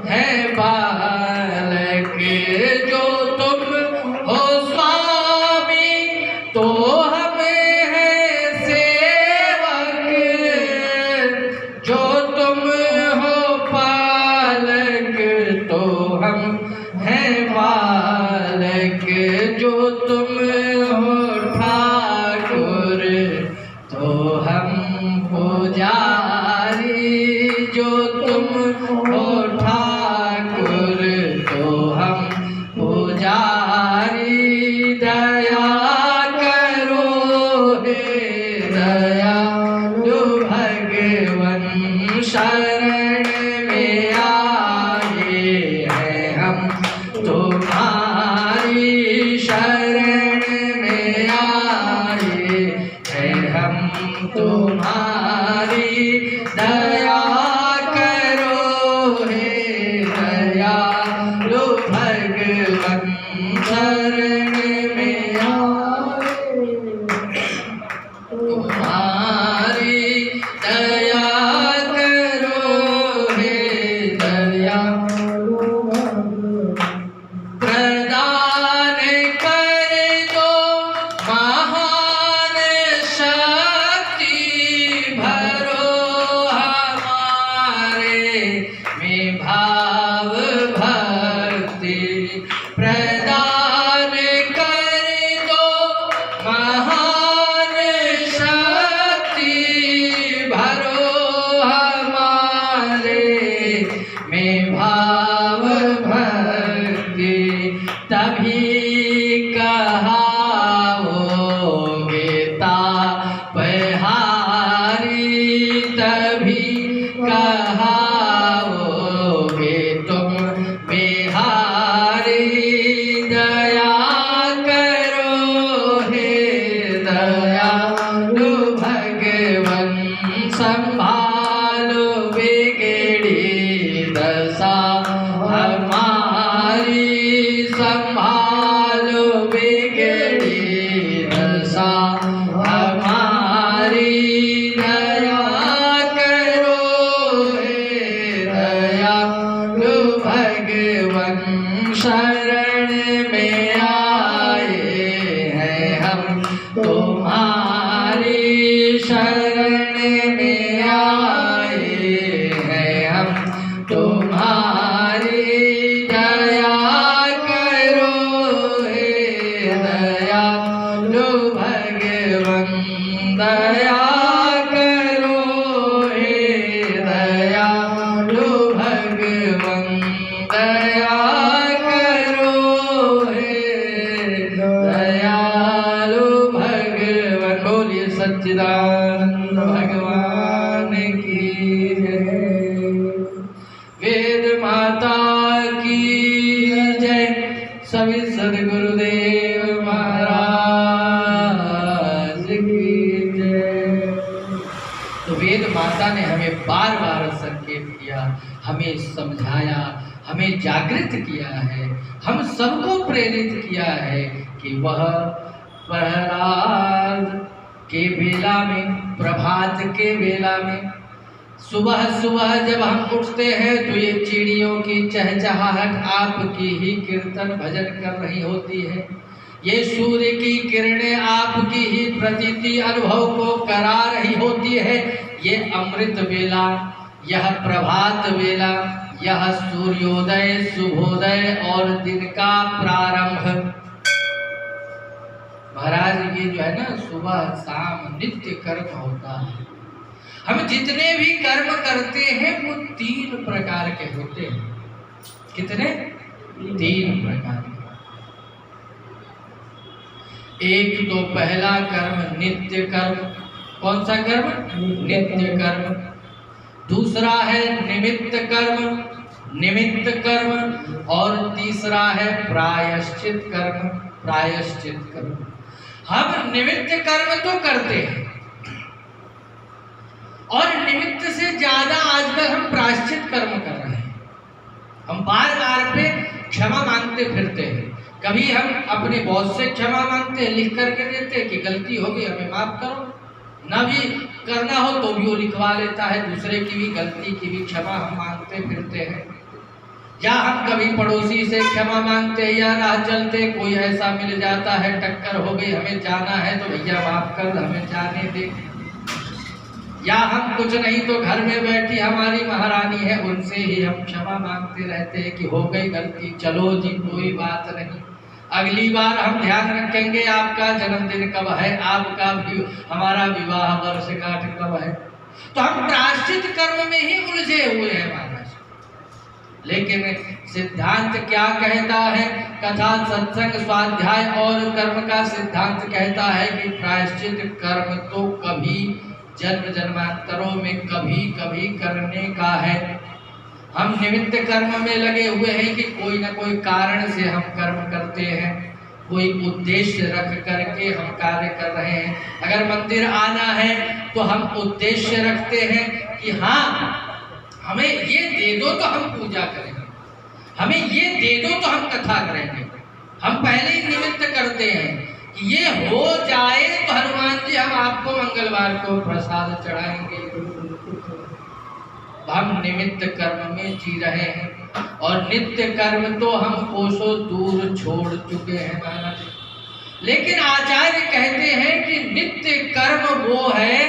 हैं बालक, जो तुम हो स्वामी तो हम हैं सेवक, जो तुम हो पालक तो हम हैं बालक, जो तुम हो ठाकुर तो हम पुजारी, जो तुम हो ठाकुर तो हम पुजारी। दया करो हे दयालु भगवन, शरण में आए हैं हम तुम्हारी, शरण में आए हैं हम तुम्हारी। दया करो हे दयालु भगवन, शरण में आए तुम्हारी। दया करो हे दयालु प्रदान कर दो महान शक्ति, भरो हमारे में भाव भक्ति। प्रदान कर दो महान शक्ति, भरो हमारे में भाव भक्ति। तभी कहाओगे तापहारी, तभी कहाओगे तुम बिहारी। दया करो हे दयालु भगवन, संभालो बिगड़ी दशा हमारी, संभालो बिगड़ी दशा हमारी। दया करो हे दयालु भगवन, शरण में आए हैं हम तुम्हारी, शरण में तो वेद माता ने हमें बार बार संकेत किया, हमें समझाया, हमें जागृत किया है, हम सबको प्रेरित किया है कि वह प्रहलाद के बेला में, प्रभात के बेला में, सुबह सुबह जब हम उठते हैं तो ये चिड़ियों की चहचहाहट आपकी ही कीर्तन भजन कर रही होती है, ये सूर्य की किरणें आपकी ही प्रतीति अनुभव को करा रही होती है। ये अमृत वेला, यह प्रभात वेला, यह सूर्योदय, शुभोदय और दिन का प्रारंभ। महाराज ये जो है ना, सुबह शाम नित्य कर्म होता है। हम जितने भी कर्म करते हैं वो 3 प्रकार के होते हैं। कितने? 3 प्रकार के। एक तो पहला कर्म नित्य कर्म। कौन सा कर्म? नित्य कर्म। दूसरा है निमित्त कर्म, निमित्त कर्म। और तीसरा है प्रायश्चित कर्म, प्रायश्चित कर्म। हम निमित्त कर्म तो करते हैं और निमित्त से ज्यादा आजकल हम प्रायश्चित कर्म कर रहे हैं। हम बार बार पे क्षमा मांगते फिरते हैं। कभी हम अपने बॉस से क्षमा मांगते हैं, लिख करके देते हैं कि गलती हो गई, हमें माफ करो। ना भी करना हो तो भी वो लिखवा लेता है, दूसरे की भी गलती की भी क्षमा हम मांगते फिरते हैं। या हम कभी पड़ोसी से क्षमा मांगते हैं, या राह चलते कोई ऐसा मिल जाता है, टक्कर हो गई, हमें जाना है तो भैया माफ कर, हमें जाने दे। या हम कुछ नहीं तो घर में बैठी हमारी महारानी है, उनसे ही हम क्षमा मांगते रहते हैं कि हो गई गलती, चलो जी कोई बात नहीं, अगली बार हम ध्यान रखेंगे आपका जन्मदिन कब है, आपका भी हमारा विवाह वर्षगांठ कब है। तो हम प्रायश्चित कर्म में ही उलझे हुए हैं महाराज। लेकिन सिद्धांत क्या कहता है? कथा, सत्संग, स्वाध्याय और कर्म का सिद्धांत कहता है कि प्रायश्चित कर्म तो कभी जन्म जन्मांतरों में कभी कभी करने का है। हम निमित्त कर्म में लगे हुए हैं कि कोई ना कोई कारण से हम कर्म करते हैं, कोई उद्देश्य रख करके हम कार्य कर रहे हैं। अगर मंदिर आना है तो हम उद्देश्य रखते हैं कि हाँ हमें ये दे दो तो हम पूजा करेंगे, हमें ये दे दो तो हम कथा करेंगे। हम पहले ही निमित्त करते हैं कि ये हो जाए तो हनुमान जी हम आपको मंगलवार को प्रसाद चढ़ाएंगे। हम निमित्त कर्म में जी रहे हैं और नित्य कर्म तो हम कोसों दूर छोड़ चुके हैं महाराज। लेकिन आचार्य कहते हैं कि नित्य कर्म वो है,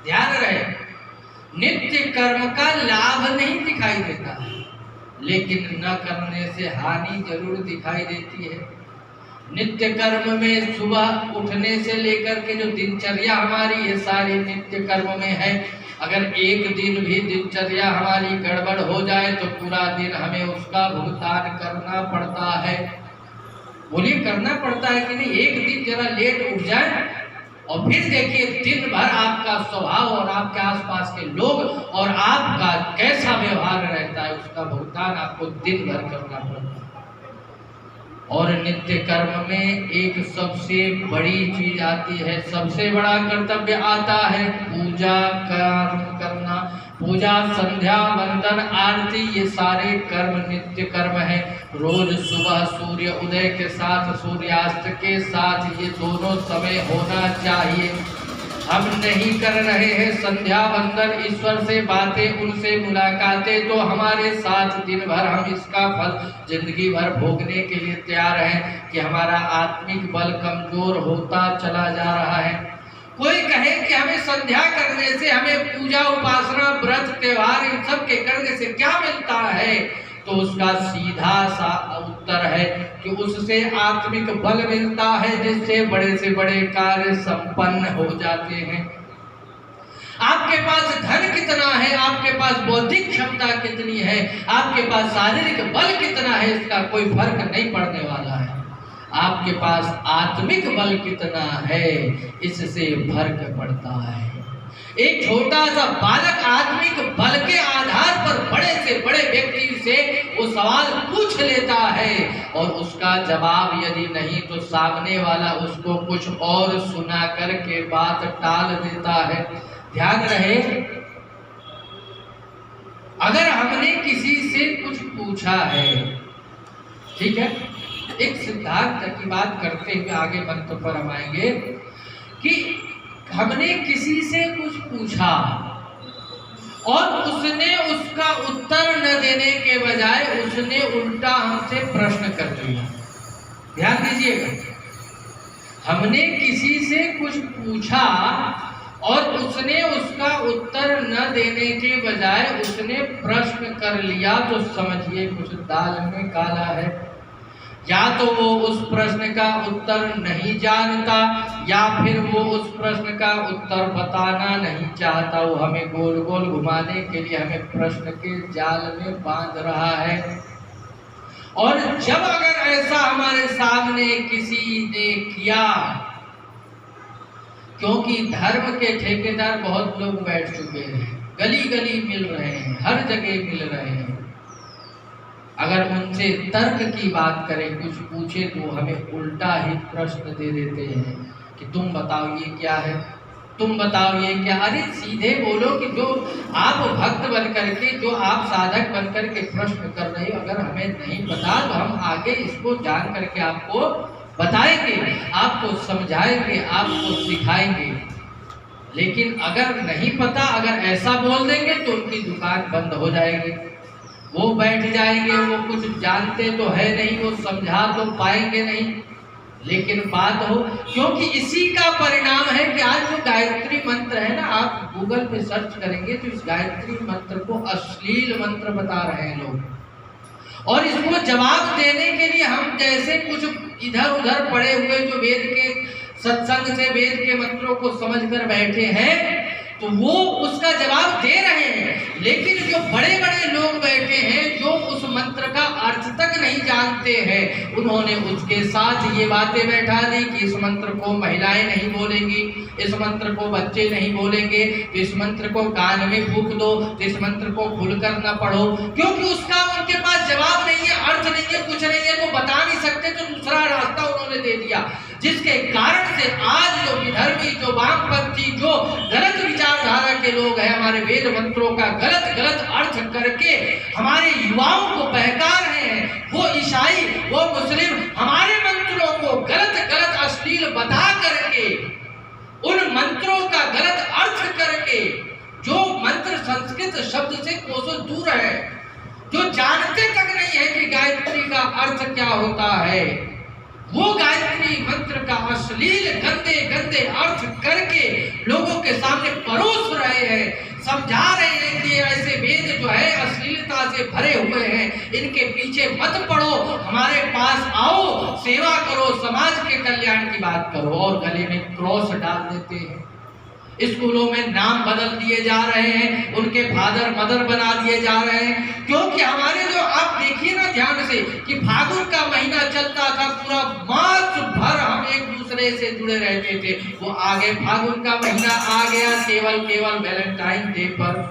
ध्यान रहे, नित्य कर्म का लाभ नहीं दिखाई देता है, लेकिन न करने से हानि जरूर दिखाई देती है। नित्य कर्म में सुबह उठने से लेकर के जो दिनचर्या हमारी है सारी नित्य कर्म में है। अगर एक दिन भी दिनचर्या हमारी गड़बड़ हो जाए तो पूरा दिन हमें उसका भुगतान करना पड़ता है। बोलिए करना पड़ता है कि नहीं? एक दिन जरा लेट उठ जाए और फिर देखिए दिन भर आपका स्वभाव और आपके आसपास के लोग और आपका कैसा व्यवहार रहता है, उसका भुगतान आपको दिन भर करना पड़ता है। और नित्य कर्म में एक सबसे बड़ी चीज आती है, सबसे बड़ा कर्तव्य आता है पूजा करना। पूजा, संध्या, वंदन, आरती, ये सारे कर्म नित्य कर्म है। रोज सुबह सूर्य उदय के साथ सूर्यास्त के साथ ये दोनों समय होना चाहिए। हम नहीं कर रहे हैं संध्या वंदन, ईश्वर से बातें, उनसे मुलाकातें, तो हमारे साथ दिन भर हम इसका फल जिंदगी भर भोगने के लिए तैयार हैं कि हमारा आत्मिक बल कमजोर होता चला जा रहा है। कोई कहे कि हमें संध्या करने से, हमें पूजा उपासना व्रत त्योहार इन सब के करने से क्या मिलता है, तो उसका सीधा सा उत्तर है कि उससे आत्मिक बल मिलता है, जिससे बड़े से बड़े कार्य संपन्न हो जाते हैं। आपके पास धन कितना है, आपके पास बौद्धिक क्षमता कितनी है, आपके पास शारीरिक बल कितना है, इसका कोई फर्क नहीं पड़ने वाला है। आपके पास आत्मिक बल कितना है, इससे फर्क पड़ता है। एक छोटा सा बालक आत्मिक बल के आधार पर बड़े से बड़े व्यक्ति से वो सवाल पूछ लेता है और उसका जवाब यदि नहीं तो सामने वाला उसको कुछ और सुना करके बात टाल देता है। ध्यान रहे, अगर हमने किसी से कुछ पूछा है, ठीक है, एक सिद्धांत की बात करते हुए आगे मंत्र पर हम आएंगे कि हमने किसी से कुछ पूछा और उसने उसका उत्तर न देने के बजाय उसने उल्टा हमसे प्रश्न कर दिया। ध्यान दीजिएगा, हमने किसी से कुछ पूछा और उसने उसका उत्तर न देने के बजाय उसने प्रश्न कर लिया, तो समझिए कुछ दाल में काला है। या तो वो उस प्रश्न का उत्तर नहीं जानता या फिर वो उस प्रश्न का उत्तर बताना नहीं चाहता। वो हमें गोल गोल घुमाने के लिए हमें प्रश्न के जाल में बांध रहा है। और जब अगर ऐसा हमारे सामने किसी ने किया, क्योंकि धर्म के ठेकेदार बहुत लोग बैठ चुके हैं, गली गली मिल रहे हैं, हर जगह मिल रहे हैं, अगर उनसे तर्क की बात करें, कुछ पूछे तो हमें उल्टा ही प्रश्न दे देते हैं कि तुम बताओ ये क्या है, तुम बताओ ये क्या। अरे सीधे बोलो कि जो आप भक्त बन करके, जो आप साधक बन करके प्रश्न कर रहे हो, अगर हमें नहीं पता तो हम आगे इसको जान करके आपको बताएंगे, आपको समझाएंगे, आपको सिखाएंगे। लेकिन अगर नहीं पता, अगर ऐसा बोल देंगे तो उनकी दुकान बंद हो जाएगी, वो बैठ जाएंगे, वो कुछ जानते तो है नहीं, वो समझा तो पाएंगे नहीं। लेकिन बात हो, क्योंकि इसी का परिणाम है कि आज जो गायत्री मंत्र है ना, आप गूगल पे सर्च करेंगे तो इस गायत्री मंत्र को अश्लील मंत्र बता रहे हैं लोग। और इसको जवाब देने के लिए हम जैसे कुछ इधर उधर पड़े हुए जो वेद के सत्संग से वेद के मंत्रों को समझकर बैठे हैं, तो वो उसका जवाब दे रहे हैं। लेकिन जो बड़े बड़े लोग बैठे हैं, जो उस मंत्र का अर्थ तक नहीं जानते हैं, उन्होंने उसके साथ ये बातें बैठा दी कि इस मंत्र को महिलाएं नहीं बोलेंगी, इस मंत्र को बच्चे नहीं बोलेंगे, तो इस मंत्र को कान में फूंक दो, तो इस मंत्र को खुलकर न पढ़ो, क्योंकि उसका उनके पास जवाब नहीं है, अर्थ नहीं है, कुछ नहीं है, तो बता नहीं सकते, तो दूसरा रास्ता उन्होंने दे दिया। जिसके कारण से आज जो विधर्मी, जो वामपंथी, जो गलत विचारधारा के लोग हैं, हमारे वेद मंत्रों का गलत गलत अर्थ करके हमारे युवाओं को बहका रहे हैं। वो ईसाई, वो मुस्लिम हमारे मंत्रों को गलत गलत अश्लील बता करके, उन मंत्रों का गलत अर्थ करके, जो मंत्र संस्कृत शब्द से कोसों दूर है, जो जानते तक नहीं है कि गायत्री का अर्थ क्या होता है, वो गायत्री मंत्र का अश्लील गंदे गंदे अर्थ करके लोगों के सामने परोस रहे हैं, समझा रहे हैं कि ऐसे वेद जो है अश्लीलता से भरे हुए हैं, इनके पीछे मत पड़ो, हमारे पास आओ, सेवा करो, समाज के कल्याण की बात करो। और गले में क्रॉस डाल देते हैं। स्कूलों में नाम बदल दिए जा रहे हैं, उनके फादर मदर बना दिए जा रहे हैं, क्योंकि हमारे जो आप देखिए ना ध्यान से कि फागुन का महीना चलता था, पूरा मास भर हम एक दूसरे से जुड़े रहते थे, वो आगे फागुन का महीना आ गया, केवल वैलेंटाइन डे पर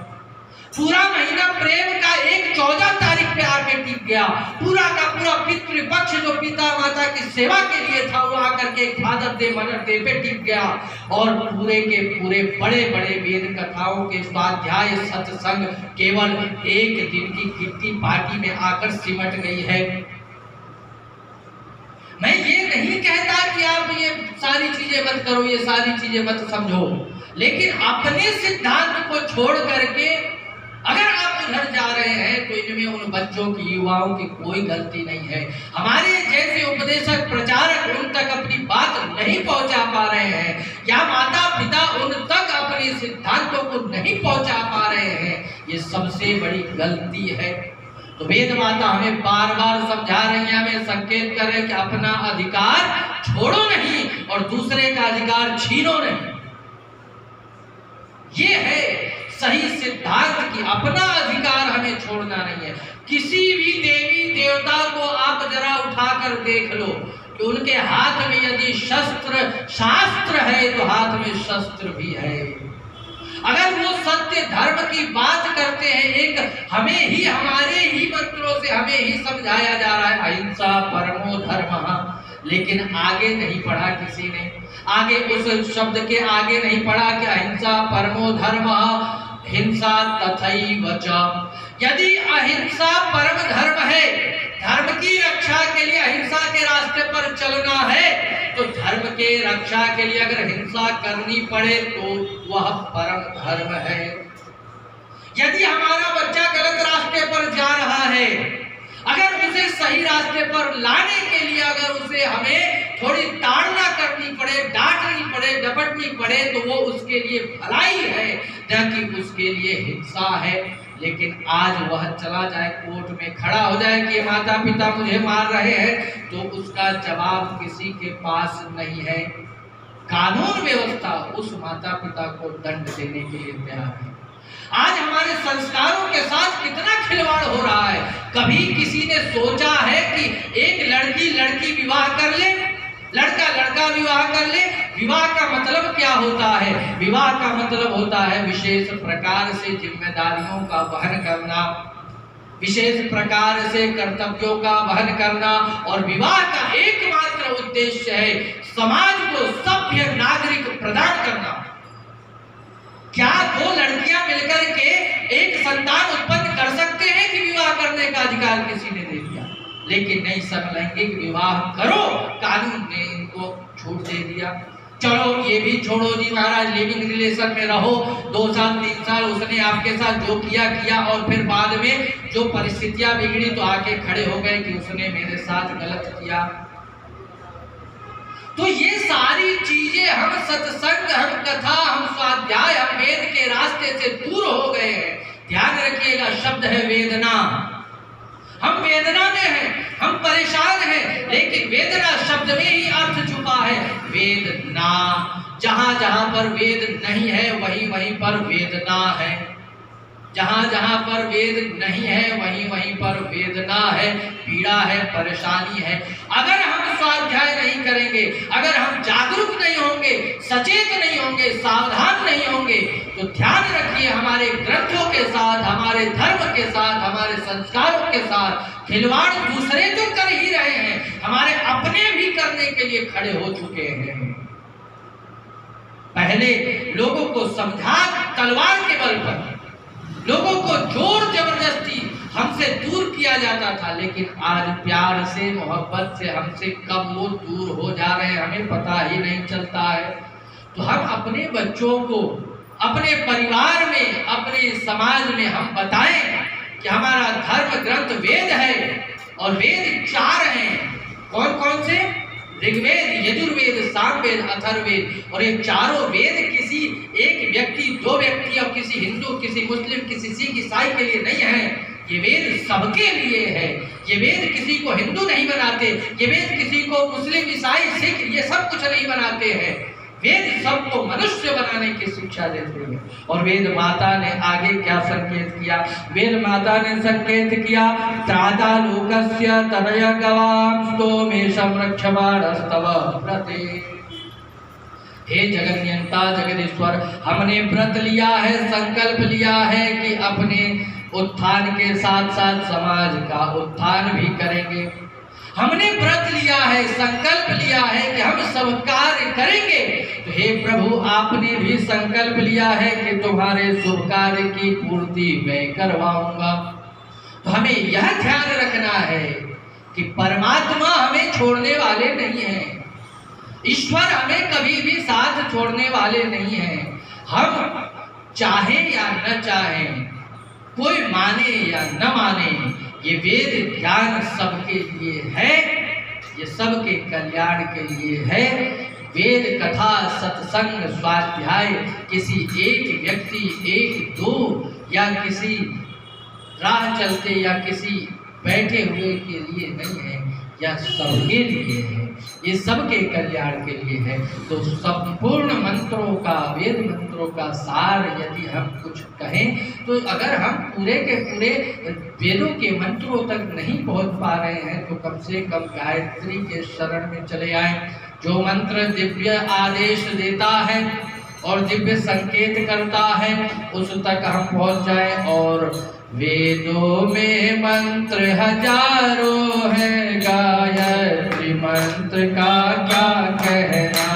पूरा महीना प्रेम का एक 14 तारीख पे आके टिक गया। पूरा का पूरा पितृपक्ष जो पिता माता की सेवा के लिए था, वो आकर के फादर डे मदर डे पे टिक गया। और पूरे के पूरे बड़े बड़े वेद कथाओं के स्वाध्याय सत्संग केवल एक दिन की किट्टी पार्टी में आकर सिमट गई है। मैं ये नहीं कहता कि आप ये सारी चीजें मत करो, ये सारी चीजें मत समझो, लेकिन अपने सिद्धांत को छोड़ करके अगर आप उधर जा रहे हैं तो इनमें उन बच्चों की, युवाओं की कोई गलती नहीं है। हमारे जैसे उपदेशक प्रचारक उन तक अपनी बात नहीं पहुंचा पा रहे हैं, या माता पिता उन तक अपने सिद्धांतों को नहीं पहुंचा पा रहे हैं, ये सबसे बड़ी गलती है। तो वेद माता हमें बार बार समझा रही है, हमें संकेत कर रहे हैं कि अपना अधिकार छोड़ो नहीं और दूसरे का अधिकार छीनो नहीं। ये है सही सिद्धांत की अपना अधिकार हमें छोड़ना नहीं है। किसी भी देवी देवता को आप जरा उठाकर देख लो कि उनके हाथ में यदि शस्त्र शास्त्र है तो हाथ में शस्त्र भी है। अगर वो सत्य धर्म की बात करते हैं, एक हमें ही हमारे ही मंत्रों से हमें ही समझाया जा रहा है, अहिंसा परमो धर्मः, लेकिन आगे नहीं पढ़ा किसी ने, आगे उस शब्द के आगे नहीं पढ़ा कि अहिंसा परमो धर्म हिंसा तथैव च। यदि अहिंसा परम धर्म है, धर्म की रक्षा के लिए अहिंसा के रास्ते पर चलना है, तो धर्म के रक्षा के लिए अगर हिंसा करनी पड़े तो वह परम धर्म है। यदि हमारा बच्चा गलत रास्ते पर जा रहा है, अगर उसे सही रास्ते पर लाने के लिए अगर उसे हमें थोड़ी ताड़ना करनी पड़े, डांटनी पड़े, डपटनी पड़े, तो वो उसके लिए भलाई है, न कि उसके लिए हिंसा है। लेकिन आज वह चला जाए कोर्ट में खड़ा हो जाए कि माता पिता मुझे मार रहे हैं, तो उसका जवाब किसी के पास नहीं है। कानून व्यवस्था उस माता पिता को दंड देने के लिए तैयार है। आज हमारे संस्कारों के साथ कितना खिलवाड़ हो रहा है। कभी किसी ने सोचा है कि एक लड़की लड़की विवाह कर ले, लड़का लड़का विवाह कर ले? विवाह का मतलब क्या होता है? विवाह का मतलब होता है विशेष प्रकार से जिम्मेदारियों का वहन करना, विशेष प्रकार से कर्तव्यों का वहन करना, और विवाह का एकमात्र उद्देश्य है समाज को सभ्य नागरिक प्रदान करना। क्या दो लड़कियां मिलकर के एक संतान उत्पन्न कर सकते हैं कि विवाह करने का अधिकार किसी ने दे दिया? लेकिन नहीं, समलैंगिक विवाह करो, कानून ने इनको छूट दे दिया। चलो ये भी छोड़ो जी महाराज, लिविंग रिलेशन में रहो, 2 साल 3 साल उसने आपके साथ जो किया किया, और फिर बाद में जो परिस्थितियां बिगड़ी तो आके खड़े हो गए कि उसने मेरे साथ गलत किया। तो ये सारी चीजें, हम सत्संग, हम कथा, हम स्वाध्याय, हम वेद के रास्ते से दूर हो गए हैं। ध्यान रखिएगा, शब्द है वेदना। हम वेदना में हैं, हम परेशान हैं, लेकिन वेदना शब्द में ही अर्थ छुपा है। वेदना, जहां जहां पर वेद नहीं है वहीं वहीं पर वेदना है। जहां जहां पर वेद नहीं है वहीं वहीं पर वेदना है, पीड़ा है, परेशानी है। अगर हम स्वाध्याय नहीं करेंगे, अगर हम जागरूक नहीं होंगे, सचेत नहीं होंगे, सावधान नहीं होंगे, तो ध्यान रखिए हमारे ग्रंथों के साथ, हमारे धर्म के साथ, हमारे संस्कारों के साथ खिलवाड़ दूसरे तो कर ही रहे हैं, हमारे अपने भी करने के लिए खड़े हो चुके हैं। पहले लोगों को समझा तलवार के बल पर, लोगों को जोर जबरदस्ती हमसे दूर किया जाता था, लेकिन आज प्यार से, मोहब्बत से हमसे कब वो दूर हो जा रहे हैं हमें पता ही नहीं चलता है। तो हम अपने बच्चों को अपने परिवार में, अपने समाज में हम बताएं कि हमारा धर्म ग्रंथ वेद है, और वेद 4 हैं। कौन कौन से? ऋग्वेद, यजुर्वेद, सामवेद, अथर्ववेद। और ये चारों वेद किसी एक व्यक्ति, 2 व्यक्ति, और किसी हिंदू, किसी मुस्लिम, किसी सिख, ईसाई के लिए नहीं है। ये वेद सबके लिए है। ये वेद किसी को हिंदू नहीं बनाते, ये वेद किसी को मुस्लिम, ईसाई, सिख, ये सब कुछ नहीं बनाते हैं। वेद सबको मनुष्य बनाने की शिक्षा देते हैं। और वेद माता ने आगे क्या संकेत किया? वेद माता ने संकेत किया, त्राता लोकस्य तनय गवाम स्तोमेशम रक्षमाणस्तव व्रते। हे जगन्यंता, जगदीश्वर, हमने व्रत लिया है, संकल्प लिया है कि अपने उत्थान के साथ साथ समाज का उत्थान भी करेंगे। हमने व्रत लिया है, संकल्प लिया है कि हम सब कार्य करेंगे। तो हे प्रभु, आपने भी संकल्प लिया है कि तुम्हारे शुभ कार्य की पूर्ति मैं करवाऊंगा। तो हमें यह ध्यान रखना है कि परमात्मा हमें छोड़ने वाले नहीं हैं, ईश्वर हमें कभी भी साथ छोड़ने वाले नहीं हैं। हम चाहें या न चाहें, कोई माने या न माने, ये वेद ज्ञान सबके लिए है, ये सबके कल्याण के लिए है। वेद कथा, सत्संग, स्वाध्याय किसी एक व्यक्ति, 1 2 या किसी राह चलते या किसी बैठे हुए के लिए नहीं है, यह सबके लिए है, ये सबके कल्याण के लिए है। तो संपूर्ण मंत्रों का, वेद मंत्रों का सार यदि हम कुछ कहें, तो अगर हम पूरे के पूरे वेदों के मंत्रों तक नहीं पहुंच पा रहे हैं, तो कम से कम गायत्री के शरण में चले आएं। जो मंत्र दिव्य आदेश देता है, और दिव्य संकेत करता है उस तक हम पहुंच जाए। और वेदों में मंत्र हजारों है, गायत्री मंत्र का क्या कहना।